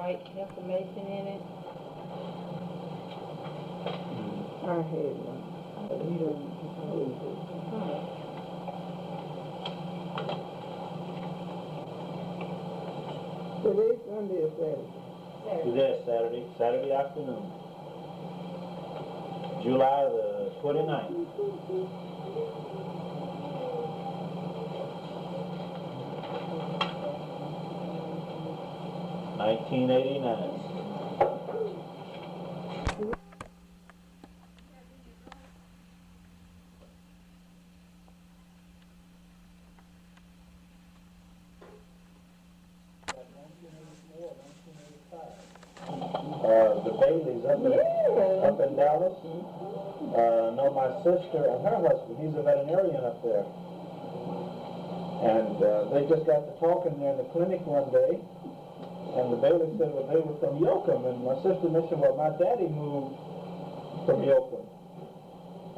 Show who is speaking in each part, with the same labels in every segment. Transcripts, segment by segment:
Speaker 1: right information in it?
Speaker 2: I had one, but he don't use it. Today's Sunday or Saturday?
Speaker 3: Today's Saturday, Saturday afternoon. July the 29th. $19.89. The Baileys up in Dallas. Know my sister and her husband. He's a veterinarian up there. And they just got to talking there in the clinic one day. And the Bailey said, well, they were from Yoakum. And my sister mentioned, well, my daddy moved from Yoakum.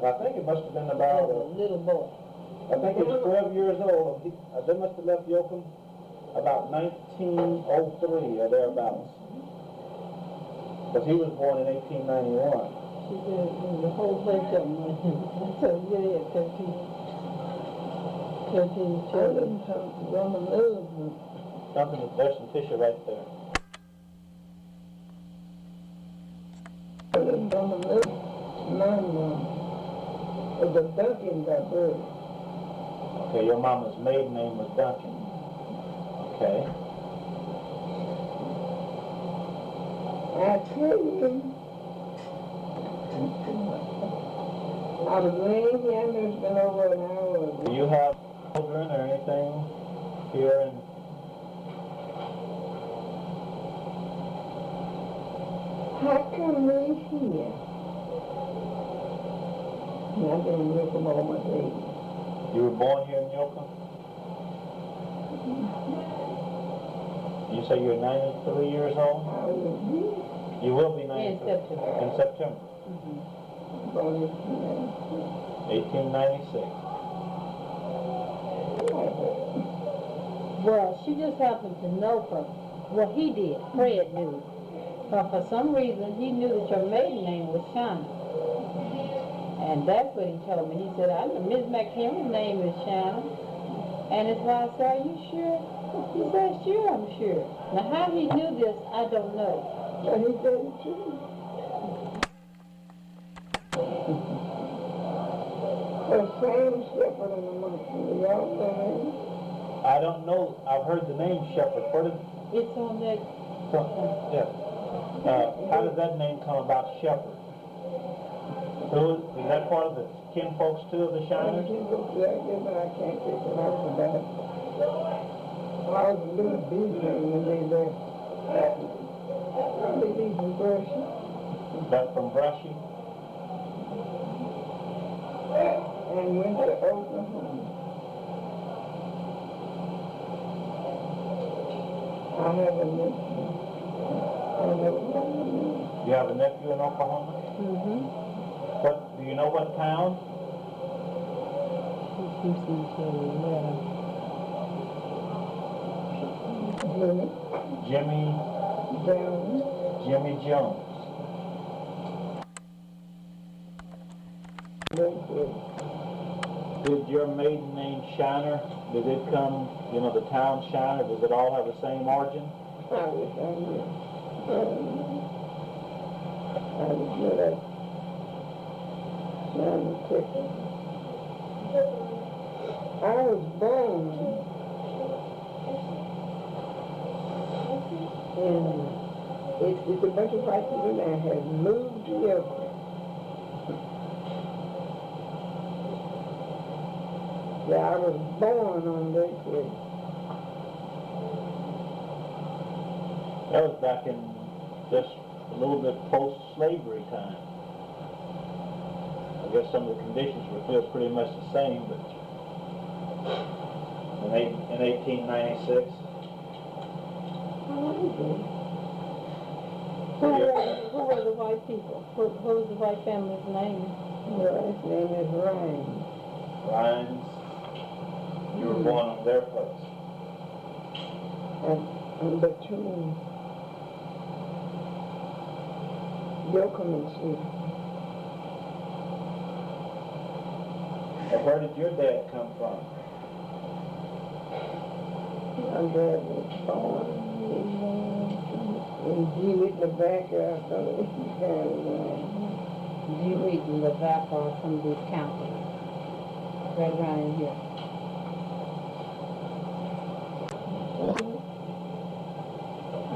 Speaker 3: I think it must have been about
Speaker 1: a little boy.
Speaker 3: I think he was 12 years old. They must have left Yoakum about 1903 or thereabouts. Because he was born in 1891.
Speaker 2: She did the whole place of money. So you had 13 children.
Speaker 3: There's some tissue right there.
Speaker 2: The Duncan got birth.
Speaker 3: Okay, your mama's maiden name was Duncan. Okay.
Speaker 2: I tell you, I was laying here and it's been over an hour.
Speaker 3: Do you have children or anything here in?
Speaker 2: How come they here? I've been here for all my days.
Speaker 3: You were born here in Yoakum? You say you're 93 years old?
Speaker 2: I was here.
Speaker 3: You will be 93.
Speaker 1: In September.
Speaker 3: In September.
Speaker 2: Born in
Speaker 3: 1896.
Speaker 1: Well, she just happened to know from, well, he did, Fred knew. But for some reason, he knew that your maiden name was Shanna. And that's what he told me. He said, I know Ms. McHenry's name is Shanna. And it's why I said, are you sure? He said, sure, I'm sure. Now, how he knew this, I don't know.
Speaker 2: But he said it too. The same shepherd in the mountain. Y'all know
Speaker 3: I don't know. I've heard the name Shepherd. Where did?
Speaker 1: It's on that.
Speaker 3: Yeah. How did that name come about, Shepherd? Is that part of the kin folks too of the Shiners?
Speaker 2: But I can't take it out of that. I was a little busy when they left. They leave from Brushy.
Speaker 3: That from Brushy?
Speaker 2: And went to Oklahoma. I have a nephew.
Speaker 3: You have a nephew in Oklahoma?
Speaker 1: Mm-hmm.
Speaker 3: What, do you know what town? Jimmy
Speaker 2: Jones.
Speaker 3: Jimmy Jones. Did your maiden name Shiner, did it come, you know, the town Shiner, does it all have the same origin?
Speaker 2: I was good at I was born and it's a bunch of white people that have moved to Yoakum. Yeah, I was born on that place.
Speaker 3: That was back in just a little bit post-slavery time. I guess some of the conditions were still pretty much the same, but in 1896.
Speaker 1: Who were the white people? What was the white family's name?
Speaker 2: Well, his name is Ryan.
Speaker 3: Ryan's. You were born on their place.
Speaker 2: And between Yokeman Street.
Speaker 3: And where did your dad come from?
Speaker 2: My dad was born in Dewitt, Nebraska, something kind of
Speaker 1: Dewitt and Nebraska are some of these counties. Right around in here.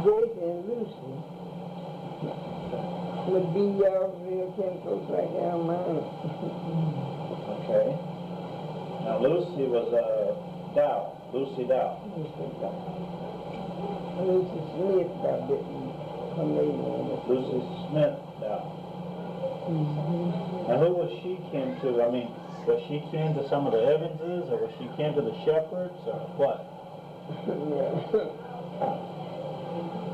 Speaker 2: Grace and Lucy would be y'all's real kin folks like our mom.
Speaker 3: Okay. Now Lucy was Dow. Lucy Dow.
Speaker 2: Lucy Smith, I bet her maiden name.
Speaker 3: Lucy Smith Dow. Now who was she kin to? I mean, was she kin to some of the Evanses, or was she kin to the Shepherds, or what?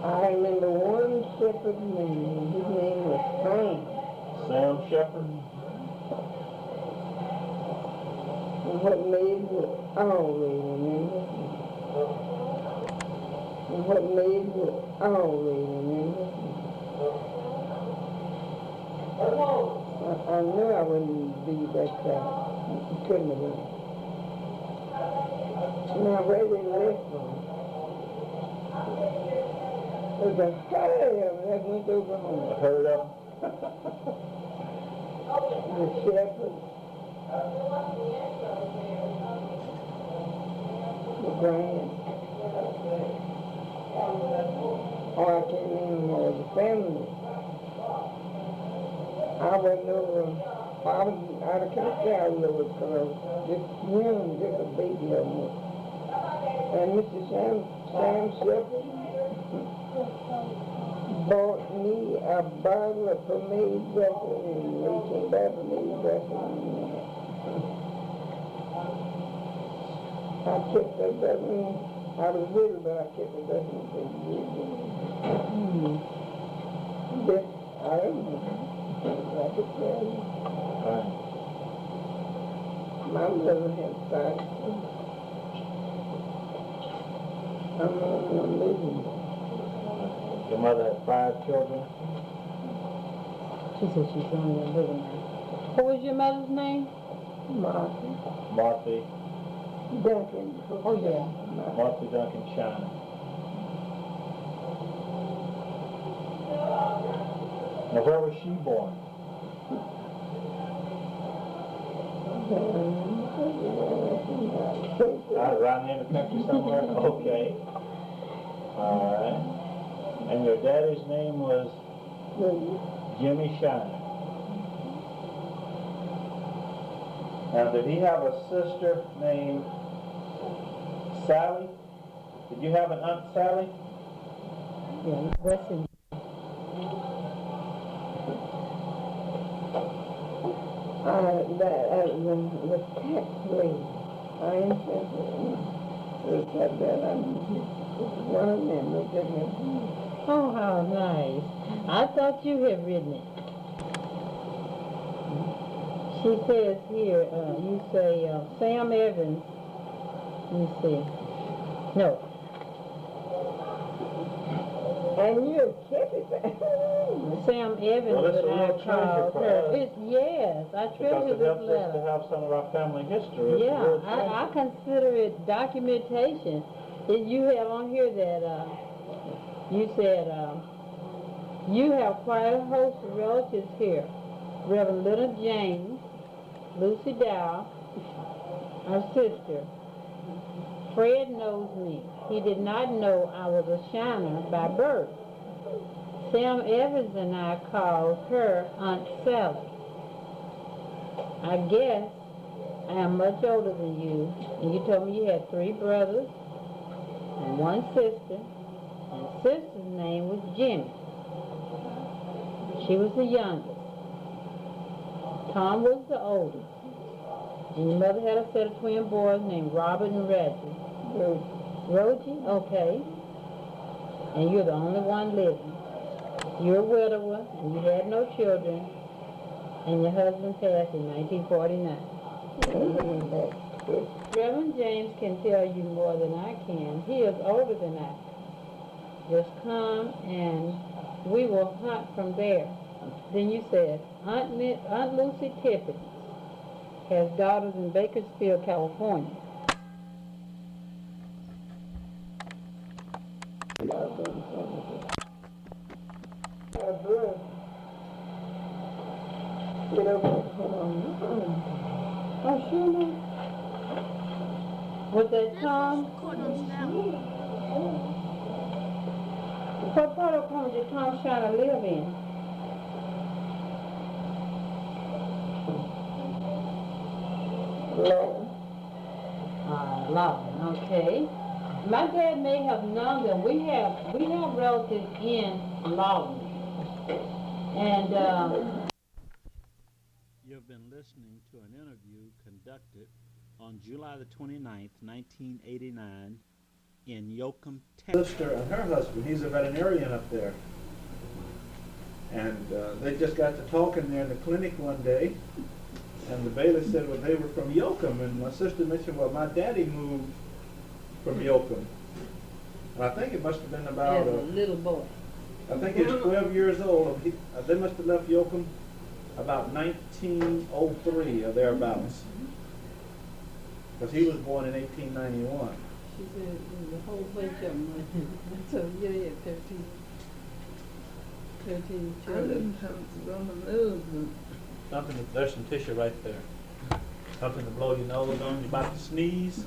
Speaker 2: I remember one shepherd's name. His name was Sam.
Speaker 3: Sam Shepherd?
Speaker 2: And what made it always remember? And what made it always remember? I knew I wouldn't be that child. Couldn't have been. Now, where they left from? There's a herd of them that went over home.
Speaker 3: A herd of them?
Speaker 2: The shepherd, the grand. Oh, I can't remember the family. I wasn't over, I was out of country, I was over because I was just young, just a baby almost. And Mr. Sam Shepherd bought me a bottle of pomade dressing, and they came back pomade dressing. I kept that dressing. I was little, but I kept the dressing for years. Yes, I remember. I could tell you.
Speaker 3: Right.
Speaker 2: My mother had five. I'm on living.
Speaker 3: Your mother had 5 children?
Speaker 1: She said she's only a living now. What was your mother's name?
Speaker 2: Martha.
Speaker 3: Martha.
Speaker 2: Duncan.
Speaker 1: Oh, yeah.
Speaker 3: Martha Duncan Shine. Now where was she born? Around here in the country somewhere? Okay. Alright. And your daddy's name was Jimmy Shiner. Now did he have a sister named Sally? Did you have an Aunt Sally?
Speaker 1: Yeah, that's it.
Speaker 2: The tax lady. I looked at that. One of them looked at me.
Speaker 1: Oh, how nice. I thought you had written it. She says here, you say Sam Evans. Let me see. No.
Speaker 2: And you kept it.
Speaker 1: Sam Evans,
Speaker 3: Well, that's
Speaker 1: but
Speaker 3: a
Speaker 1: I
Speaker 3: real treasure
Speaker 1: called
Speaker 3: for
Speaker 1: her.
Speaker 3: us.
Speaker 1: Yes, I
Speaker 3: Because
Speaker 1: treasure
Speaker 3: it
Speaker 1: this
Speaker 3: helps us to
Speaker 1: letter.
Speaker 3: have some of our family history. It's a
Speaker 1: Yeah,
Speaker 3: real
Speaker 1: I
Speaker 3: treasure.
Speaker 1: consider it documentation. You have on here that you said you have quite a host of relatives here. Reverend Little James, Lucy Dow, her sister. Fred knows me. He did not know I was a Shiner by birth. Sam Evans and I called her Aunt Sally. I guess I am much older than you, and you told me you had 3 brothers and 1 sister, and sister's name was Jimmy. She was the youngest. Tom was the oldest. And your mother had a set of twin boys named Robert and Reggie. Rogie? Okay. And you're the only one living. You're a widower, and you had no children, and your husband passed in 1949. Reverend James can tell you more than I can. He is older than I. Just come and we will hunt from there. Then you said, Aunt Lucy Tippett has daughters in Bakersfield, California. Oh, sure, no. Was that Tom? What part of Oklahoma did Tom Shiner live in? Loudon, okay. My dad may have known them. We have relatives in Loudon. And
Speaker 4: You've been listening to an interview conducted on July the 29th, 1989 in Yoakum, Texas.
Speaker 3: Sister and her husband, he's a veterinarian up there. And they just got to talking there in the clinic one day, and the bailiff said, well, they were from Yoakum, and my sister mentioned, well, my daddy moved from Yoakum. And I think it must have been about
Speaker 1: as a little boy.
Speaker 3: I think he was 12 years old. They must have left Yoakum about 1903 or thereabouts, because he was born in 1891.
Speaker 1: She said there's a whole bunch of them. So yeah, 13 children.
Speaker 4: Something, there's some tissue right there. Something to blow your nose on. You about to sneeze?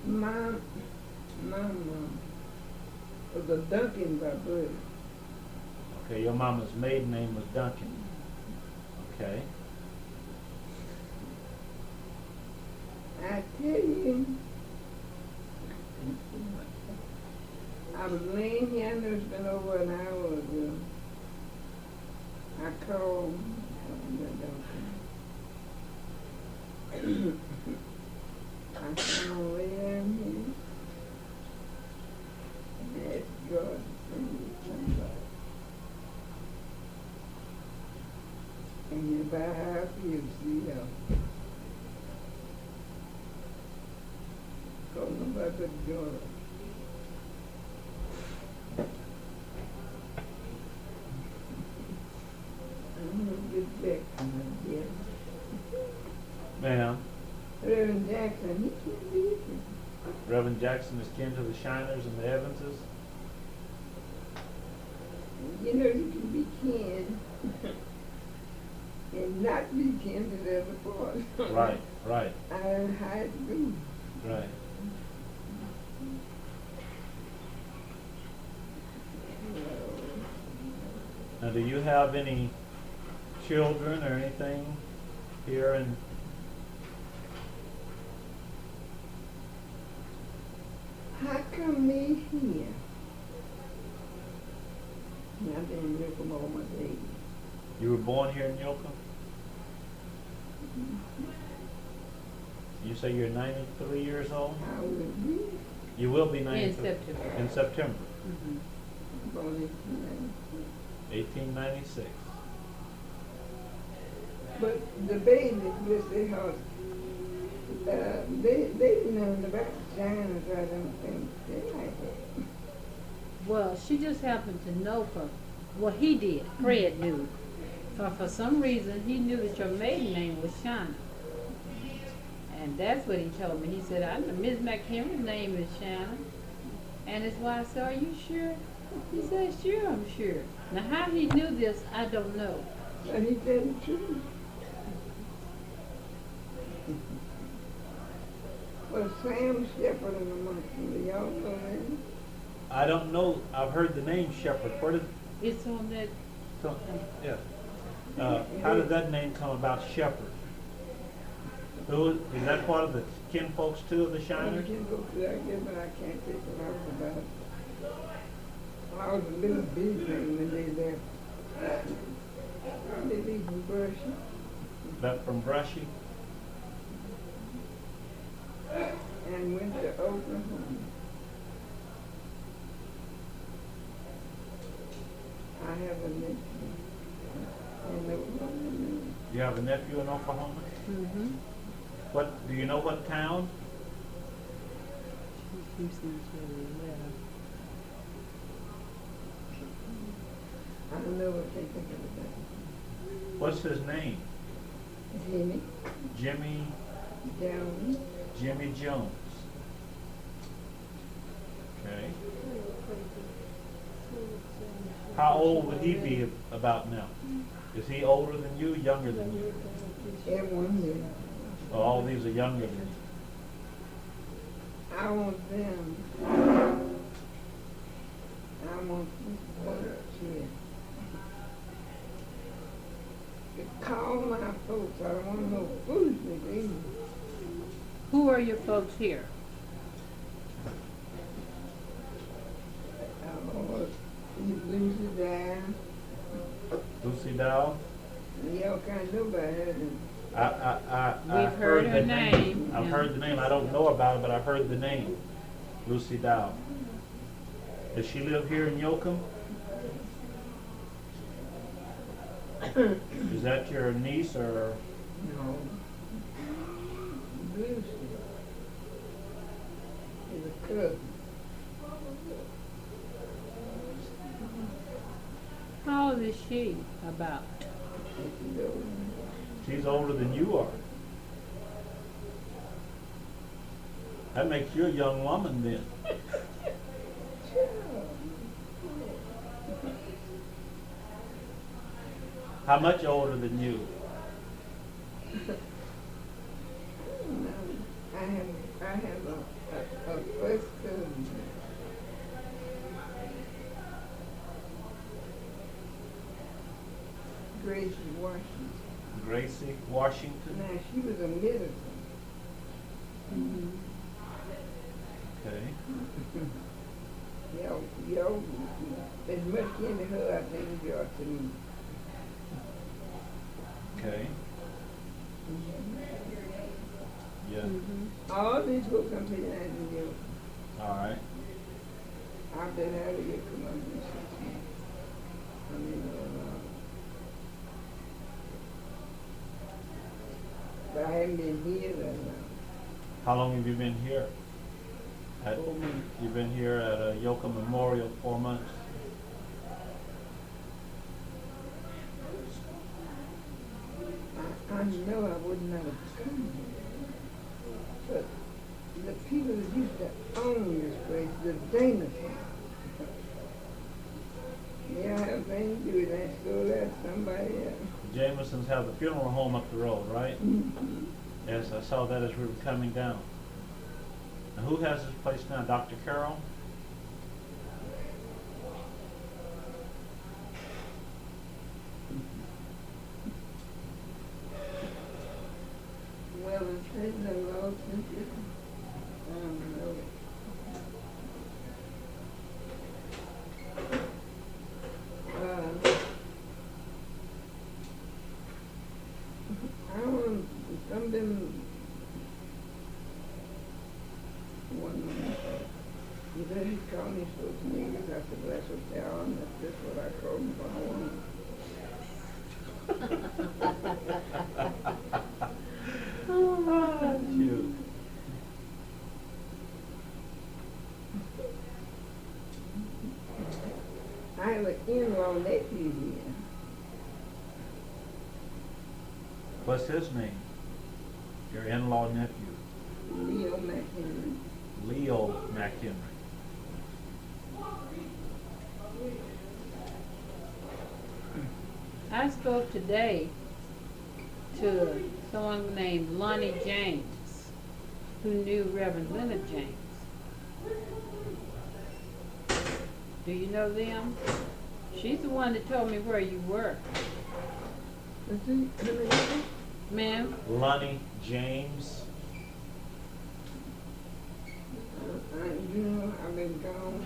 Speaker 2: My mom was a Duncan by birth.
Speaker 4: Okay, your mama's maiden name was Duncan. Okay.
Speaker 2: I tell you, I was laying here, I know it's been over an hour ago. I called I found way down here. And asked God to bring me somebody. And you about how I feel, see ya. Cause nobody but God. I'm gonna get back to my dear.
Speaker 4: Ma'am,
Speaker 2: Reverend Jackson, he can't be here.
Speaker 4: Reverend Jackson is kin to the Shiners and the Evanses.
Speaker 2: You know, you can be kin and not be kin to the other part.
Speaker 4: Right, right,
Speaker 2: I learned how to do.
Speaker 4: right. Now, do you have any children or anything here in?
Speaker 2: How come me here? I've been in Yoakum all my days.
Speaker 4: You were born here in Yoakum? You say you're 93 years old?
Speaker 2: I would be
Speaker 4: You will be
Speaker 1: In
Speaker 4: 93
Speaker 1: September.
Speaker 4: in September,
Speaker 2: born in
Speaker 4: 1896.
Speaker 2: But the babies, bless their hearts, they know about the Chinese, I don't think they like it.
Speaker 1: Well, she just happened to know from what he did. Fred knew. For some reason, he knew that your maiden name was Shiner. And that's what he told me. He said, I know Ms. McHenry's name is Shiner. And his wife said, are you sure? He said, sure, I'm sure. Now, how he knew this, I don't know.
Speaker 2: And he said the truth. Well, Sam Shepherd in the mountain, do y'all know that?
Speaker 4: I don't know. I've heard the name Shepherd. Where did?
Speaker 1: It's on that.
Speaker 4: So, yeah. How did that name come about, Shepherd? Who is that part of the kin folks too of the
Speaker 2: I
Speaker 4: Shiners?
Speaker 2: can go to that again, but I can't take what I was about. I was a little big thing when they left. They leave from Brushy.
Speaker 4: Left from Brushy.
Speaker 2: And went to Oklahoma. have a nephew in Oklahoma.
Speaker 4: You have a nephew in Oklahoma?
Speaker 1: Mm-hmm.
Speaker 4: What, do you know what town?
Speaker 1: He sent you a letter.
Speaker 2: I don't know what they think of that.
Speaker 4: What's his name?
Speaker 2: Jimmy
Speaker 4: Jimmy,
Speaker 2: Jones.
Speaker 4: Jimmy Jones. Okay. How old would he be about now? Is he older than you, younger than you?
Speaker 2: Everyone knew.
Speaker 4: Oh, all these are younger than you.
Speaker 2: I want them. I want folks here to call my folks. I don't want no foolishness either.
Speaker 1: Who are your folks here?
Speaker 2: Oh, Lucy down.
Speaker 4: Lucy Dow?
Speaker 2: Y'all can't know about her.
Speaker 4: I've
Speaker 1: heard her
Speaker 4: the
Speaker 1: name,
Speaker 4: I've
Speaker 1: yeah.
Speaker 4: heard the name. I don't know about it, but I've heard the name. Lucy Dow. Does she live here in Yoakum? Is that your niece or?
Speaker 2: No. Lucy is a cousin.
Speaker 1: How old is she about?
Speaker 2: She's old.
Speaker 4: She's older than you are. That makes you a young woman then. How much older than you?
Speaker 2: I have a first cousin. Gracie Washington.
Speaker 4: Gracie Washington?
Speaker 2: Now, she was a minister.
Speaker 1: Mm-hmm.
Speaker 4: Okay.
Speaker 2: Y'all, as much into her, I think, as you ought to me.
Speaker 4: Okay. Yeah.
Speaker 1: Mm-hmm.
Speaker 2: All these books come to the United States.
Speaker 4: All right.
Speaker 2: I've been out of here for months and 6 months. I mean, but I haven't been here that long.
Speaker 4: How long have you been here?
Speaker 2: 4 months.
Speaker 4: You've been here at a Yoakum Memorial 4 months.
Speaker 2: I know I would not have come here. But the people that used to own this place, the Jameson, they have things to do with that, so that's somebody else.
Speaker 4: Jamesons have the funeral home up the road, right?
Speaker 2: Mm-hmm.
Speaker 4: Yes, I saw that as we were coming down. Now, who has this place now? Dr. Carroll?
Speaker 2: Well, it's been a long since it, I don't know. I want some of them, you know, he called me so to me, I said, well, that's what they are, and that's just what I call them, but I want
Speaker 4: Shoot.
Speaker 2: I have an in-law nephew here.
Speaker 4: What's his name? Your in-law nephew,
Speaker 2: Leo McHenry.
Speaker 4: Leo McHenry.
Speaker 1: I spoke today to someone named Lonnie James, who knew Reverend Leonard James. Do you know them? She's the one that told me where you were.
Speaker 2: What's his name?
Speaker 1: Ma'am?
Speaker 4: Lonnie James.
Speaker 2: You know, I've been gone.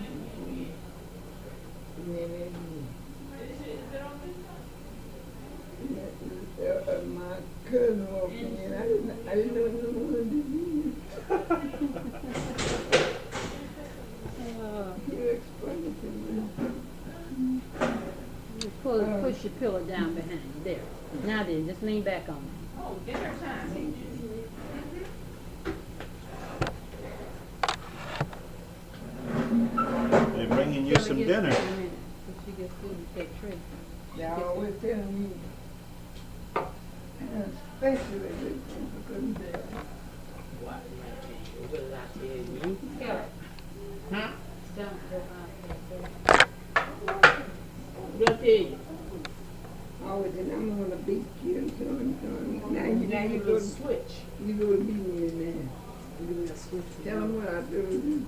Speaker 2: My cousin walked in. I didn't know he was going to do
Speaker 1: Uh,
Speaker 2: You explained it to me.
Speaker 1: Just push your pillow down behind you. There. Now then, just lean back on me.
Speaker 2: Oh, dinner time.
Speaker 4: They're bringing you some dinner.
Speaker 1: When she gets through, you take tray.
Speaker 2: They're always telling me, and especially this one, because they're
Speaker 1: What did I tell you?
Speaker 2: huh?
Speaker 1: Don't go out. What tell you?
Speaker 2: Always, and I'm gonna beat you and so and so. And now you go to
Speaker 1: switch.
Speaker 2: you go to beat me in there.
Speaker 1: Give me a switch.
Speaker 2: Tell them what I do.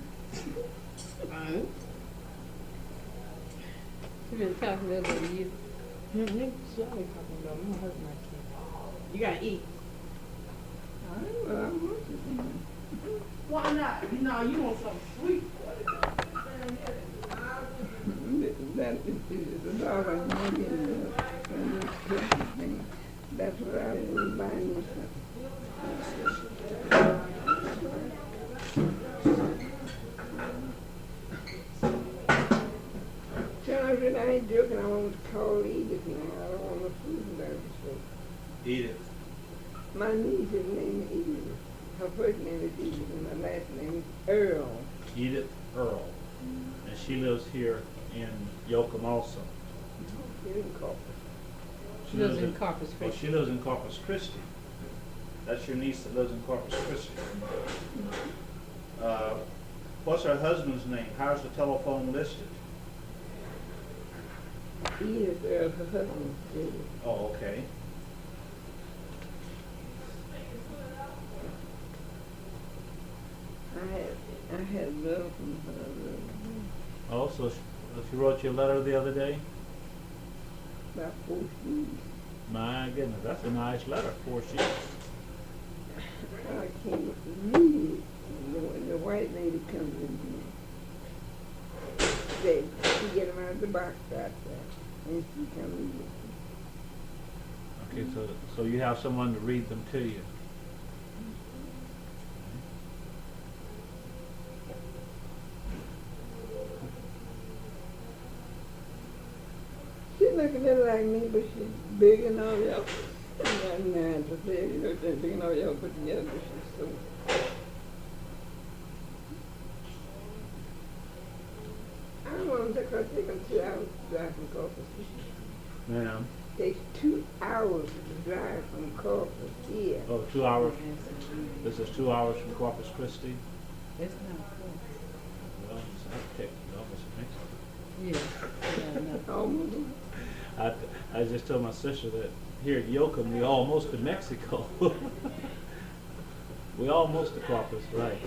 Speaker 1: She been talking about you. She always talking about I'm gonna hurt my kid. You gotta eat.
Speaker 2: Well, I want to.
Speaker 1: Why not? No, you want something sweet.
Speaker 2: That is the dog I know in the Christmas thing. That's what I was buying me Tell her that I ain't joking. I want to call Edith now. I don't want no food there. So.
Speaker 4: Eat it.
Speaker 2: My niece's name is Edith. Her first name is Edith and my last name is Earl.
Speaker 4: Edith Earl. And she lives here in Yoakum also.
Speaker 2: She didn't call
Speaker 1: She lives in Corpus
Speaker 4: Well,
Speaker 1: Christi.
Speaker 4: she lives in Corpus Christi. That's your niece that lives in Corpus Christi. What's her husband's name? How's the telephone listed?
Speaker 2: Edith Earl, her husband.
Speaker 4: Oh, okay.
Speaker 2: I had love from her.
Speaker 4: Oh, so she wrote you a letter the other day?
Speaker 2: About 4 years.
Speaker 4: My goodness, that's a nice letter, 4 sheets.
Speaker 2: I can't read it. The white lady comes in here. She get them out of the box out there, and she come read it.
Speaker 4: Okay, so you have someone to read them to you.
Speaker 2: She look a little like me, but she's big and all y'all. Not 9 to 10, you know, she's big and all y'all put together, but she's so. I don't want to take her, take them 2 hours to drive from Corpus.
Speaker 4: Ma'am.
Speaker 2: Takes 2 hours to drive from Corpus here.
Speaker 4: Oh, 2 hours. This is 2 hours from Corpus Christi.
Speaker 1: It's not cool.
Speaker 4: Well, I've picked it up as a
Speaker 1: Yeah.
Speaker 2: Almost.
Speaker 4: I just told my sister that here at Yoakum, we almost to Mexico. We almost to Corpus, right?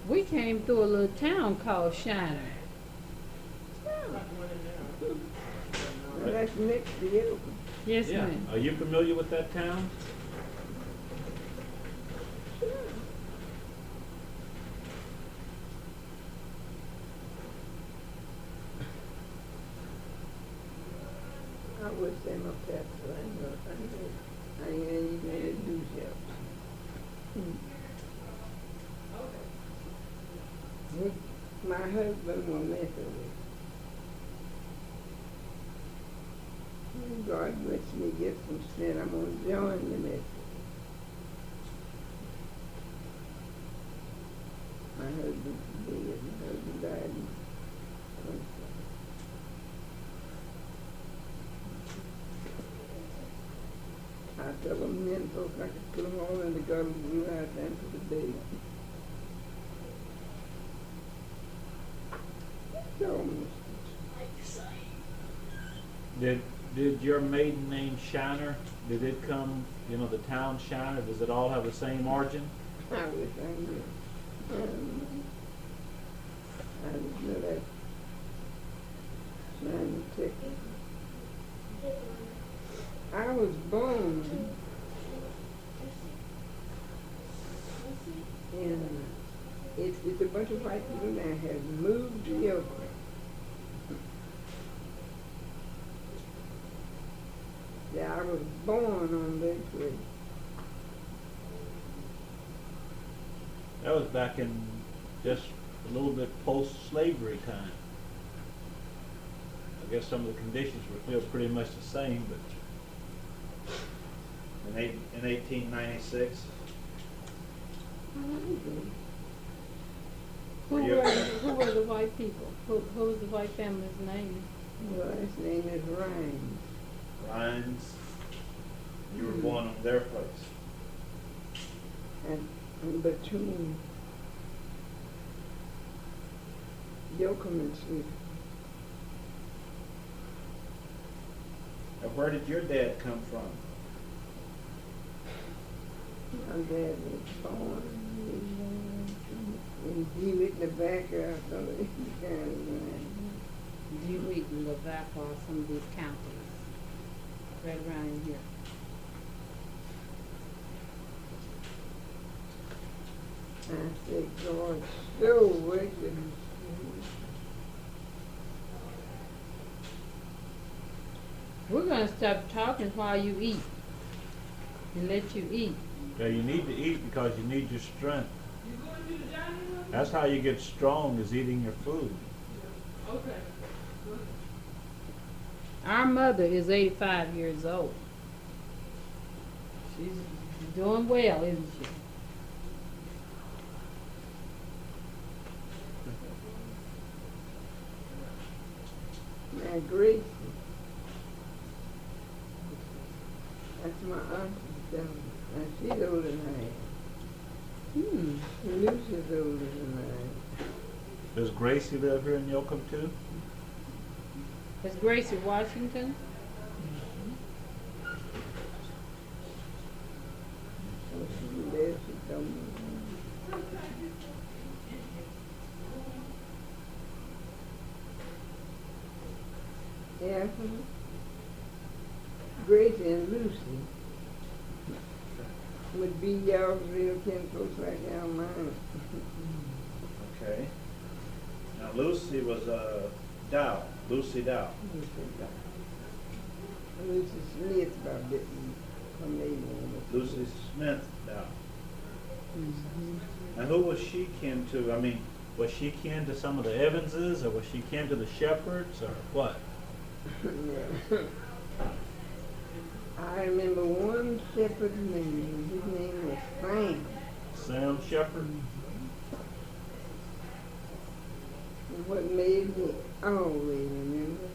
Speaker 1: We came through a little town called Shiner.
Speaker 2: Well, that's next to you.
Speaker 1: Yes,
Speaker 4: Yeah.
Speaker 1: ma'am.
Speaker 4: Are you familiar with that town?
Speaker 2: I would say my pet, but I ain't even do shit. My husband will mess with it. God lets me get some sin. I'm gonna join the mess. My husband's dead. My husband died in 27. I tell them men folks I could put them all in the garden blue right down to the day. So,
Speaker 4: Did your maiden name Shiner? Did it come, the town Shiner? Does it all have the same origin?
Speaker 2: I wish I knew. I just know that. Shiny Texas. I was born in, it's a bunch of white people that have moved to Yoakum. Yeah, I was born on Lake Creek.
Speaker 4: That was back in just a little bit post-slavery time. I guess some of the conditions were still pretty much the same, but in 1896.
Speaker 1: Who were the white people? Who was the white family's name?
Speaker 2: Well, his name is Ryan.
Speaker 4: Rhines, you were born on their place.
Speaker 2: And between Yoakum and Sweet.
Speaker 4: Now, where did your dad come from?
Speaker 2: My dad was born in Dewitt, Nebraska, some of these kind of land.
Speaker 1: Dewitt and Lavaca are some of these counties right around here.
Speaker 2: I said, God, so wicked.
Speaker 1: We're gonna stop talking while you eat and let you eat.
Speaker 4: Yeah, you need to eat because you need your strength. That's how you get strong, is eating your food.
Speaker 1: Our mother is 85 years old. She's doing well, isn't she?
Speaker 2: Now, Gracie, that's my auntie's daughter. Now, she's older than I am. Lucy's older than I am.
Speaker 4: Does Gracie live here in Yoakum too?
Speaker 1: Is Gracie Washington?
Speaker 2: So she lives, she told me. Yeah, Gracie and Lucy would be y'all's real kin folks like y'all mine.
Speaker 4: Okay. Now Lucy was Dow, Lucy Dow.
Speaker 2: Lucy Smith about this her maiden name.
Speaker 4: Lucy Smith Dow. And who was she kin to? I mean, was she kin to some of the Evanses, or was she kin to the Shepherds, or what?
Speaker 2: I remember one shepherd's name. His name was Sam.
Speaker 4: Sam Shepherd?
Speaker 2: What made me always remember.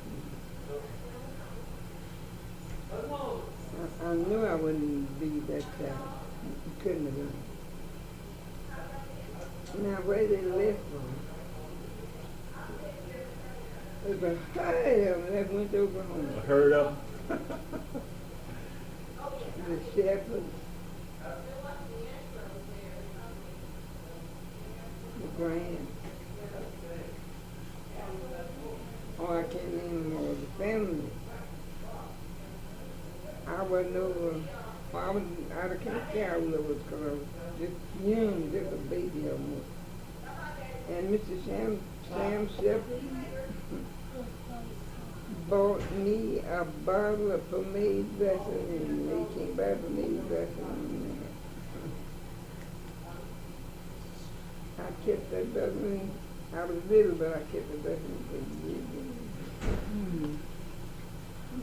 Speaker 2: I knew I wouldn't be that child. Couldn't have been. Now where they left from? There's a herd of them that went to Oklahoma.
Speaker 4: A herd of
Speaker 2: The shepherds, the grand. Oh, I can't name them all. The family. I wasn't over. Well, I was out of care because I was just young, just a baby almost. And Mr. Sam Shepherd bought me a bottle of pomade Vaseline. They came by pomade Vaseline. I kept that Vaseline. I was little, but I kept the Vaseline for years.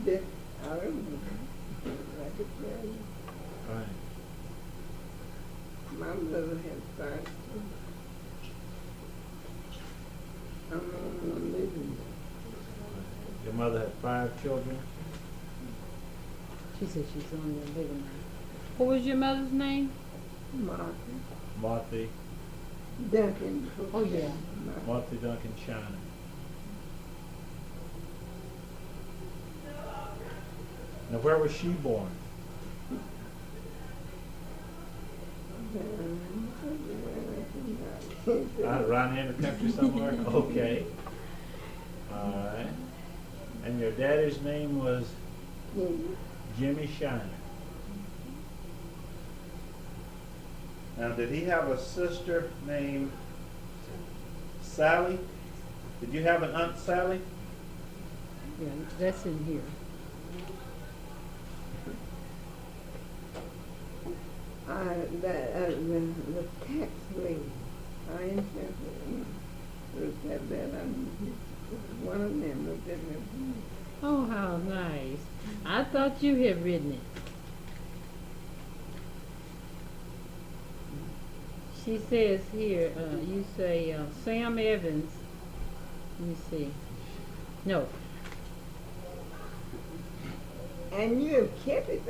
Speaker 2: That, I don't know. I could tell you.
Speaker 4: Right.
Speaker 2: My mother had 5 children. I'm on living.
Speaker 4: Your mother had 5 children?
Speaker 1: She said she's on there living now. What was your mother's name?
Speaker 2: Martha.
Speaker 4: Martha,
Speaker 2: Duncan.
Speaker 1: Oh, yeah.
Speaker 4: Martha Duncan China. Now where was she born? Around here in the country somewhere? Okay. Alright. And your daddy's name was Jimmy Shiner. Now did he have a sister named Sally? Did you have an Aunt Sally?
Speaker 1: Yeah, that's in here.
Speaker 2: The tax lady, I ain't was that bad. One of them looked at me.
Speaker 1: Oh, how nice. I thought you had written it. She says here, you say Sam Evans. Let me see. No,
Speaker 2: And you have kept it.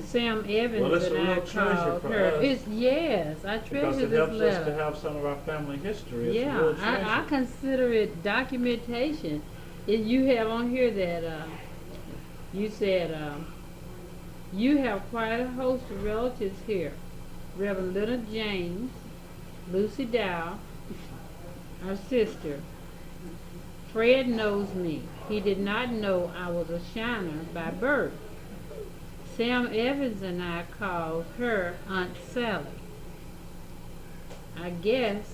Speaker 1: Sam Evans
Speaker 4: Well, it's a
Speaker 1: and I
Speaker 4: real treasure
Speaker 1: called
Speaker 4: for
Speaker 1: her.
Speaker 4: us.
Speaker 1: It's yes, I
Speaker 4: Because
Speaker 1: treasure
Speaker 4: it
Speaker 1: this
Speaker 4: helps us to
Speaker 1: letter.
Speaker 4: have some of our family history. It's a
Speaker 1: Yeah,
Speaker 4: real
Speaker 1: I
Speaker 4: treasure.
Speaker 1: consider it documentation. You have on here that you said you have quite a host of relatives here. Reverend Leonard James, Lucy Dow, our sister. Fred knows me. He did not know I was a Shiner by birth. Sam Evans and I called her Aunt Sally. I guess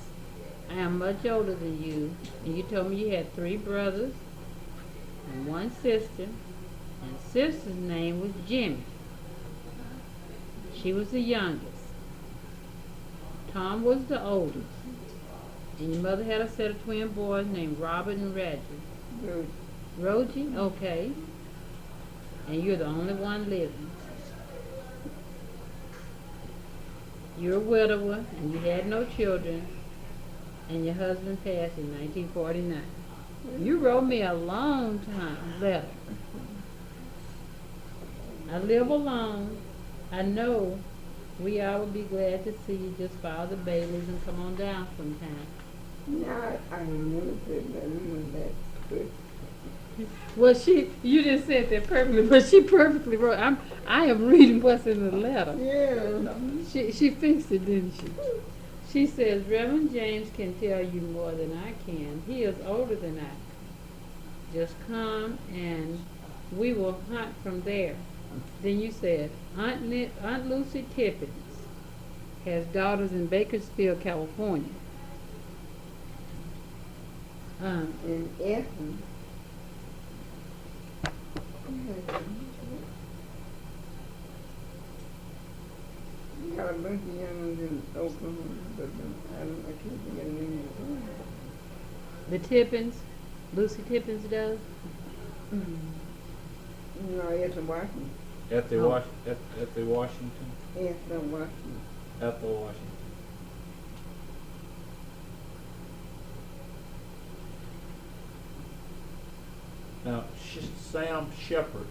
Speaker 1: I am much older than you, and you told me you had 3 brothers and 1 sister, and sister's name was Jimmy. She was the youngest. Tom was the oldest. And your mother had a set of twin boys named Robert and Reggie.
Speaker 2: Good.
Speaker 1: Rogie? Okay. And you're the only one living. You're a widower, and you had no children, and your husband passed in 1949. You wrote me a long time letter. I live alone. I know we all would be glad to see you. Just follow the Baileys and come on down sometime.
Speaker 2: Yeah, I remember that. I remember that. Good.
Speaker 1: Well, you just said that perfectly, but she perfectly wrote. I am reading what's in the letter.
Speaker 2: Yeah.
Speaker 1: She fixed it, didn't she? She says, Reverend James can tell you more than I can. He is older than I. Just come and we will hunt from there. Then you said, Aunt Lucy Tippins has daughters in Bakersfield, California.
Speaker 2: In Essen. You got a bunch of young ones in Oklahoma, but I can't think of the name of it.
Speaker 1: The Tippins, Lucy Tippins does.
Speaker 2: No, Essen, Washington.
Speaker 4: At the
Speaker 1: Oh.
Speaker 4: at the Washington,
Speaker 2: Essen, Washington.
Speaker 4: Ethel Washington. Now, Sam Shepherd.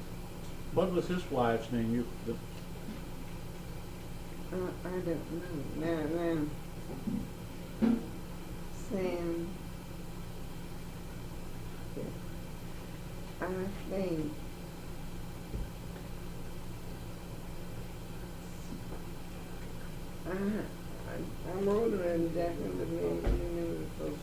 Speaker 4: What was his wife's name?
Speaker 2: I don't know. Now. Sam. I think. I'm older than Jackson, but me and the folks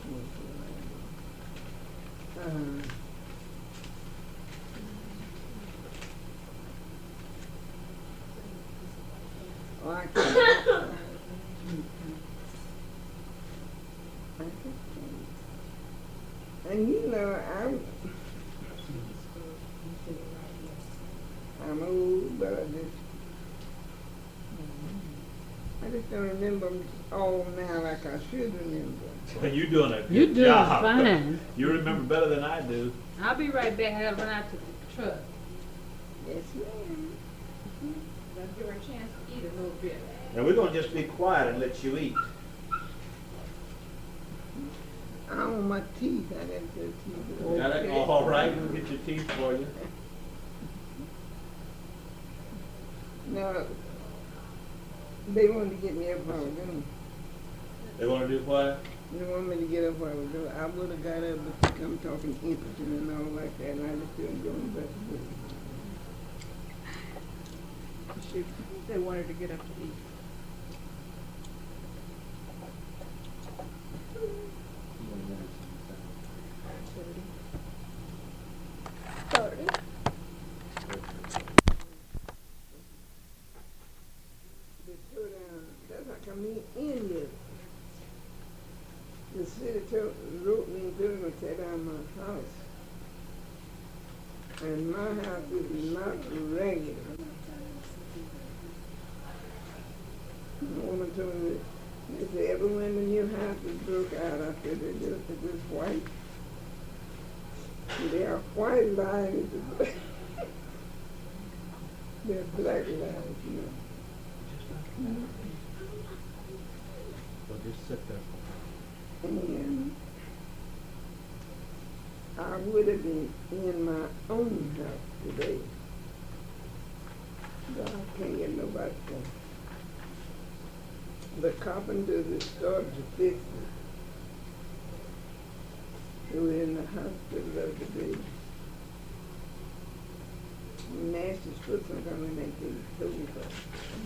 Speaker 2: oh, I can't. And you know, I'm old, but I just don't remember them all now like I should remember.
Speaker 4: You're doing a good
Speaker 1: You're doing
Speaker 4: job.
Speaker 1: fine.
Speaker 4: You remember better than I do.
Speaker 1: I'll be right back. I gotta run out to the truck.
Speaker 2: Yes, ma'am.
Speaker 1: Let's give her a chance to eat a little bit.
Speaker 4: Now we're gonna just be quiet and let you eat.
Speaker 2: I want my teeth. I got good teeth.
Speaker 4: Got it? All right, we'll get your teeth for you.
Speaker 2: No, they wanted to get me up while I was doing.
Speaker 4: They wanna do what?
Speaker 2: They wanted me to get up while I was doing. I would have got up, but they come talking impotent and all like that, and I just couldn't go in the back of it.
Speaker 1: They wanted to get up to eat.
Speaker 2: They put that's not coming in yet. The city wrote me and told me to tear down my house. And my house is not regular. The woman told me, they said, ever when the new house is broke out, I said, is this white? There are white lines, there are black lines, you know.
Speaker 4: So just sit there.
Speaker 2: And I would have been in my own house today. But I can't get nobody to. The carpenters that started to fix it. They were in the hospital the other day. Nasty foot sometimes when they take toes off.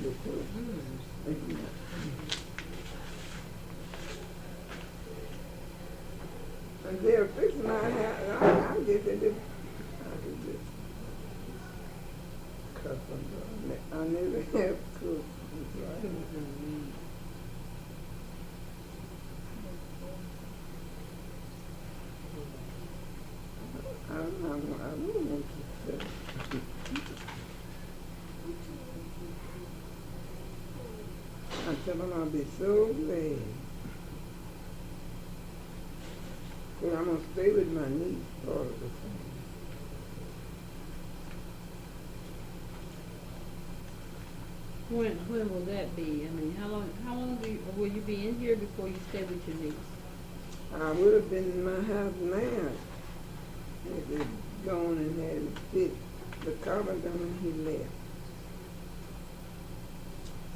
Speaker 2: The toes. And they're fixing my house. I guess they just, I could just cuss them. I never have cooked. I don't want to say. I tell them I'll be so glad. Well, I'm going to stay with my niece part of the time.
Speaker 1: When will that be? I mean, how long will you be in here before you stay with your niece?
Speaker 2: I would have been in my house now if they'd gone and had it fit. The carpenter when he left.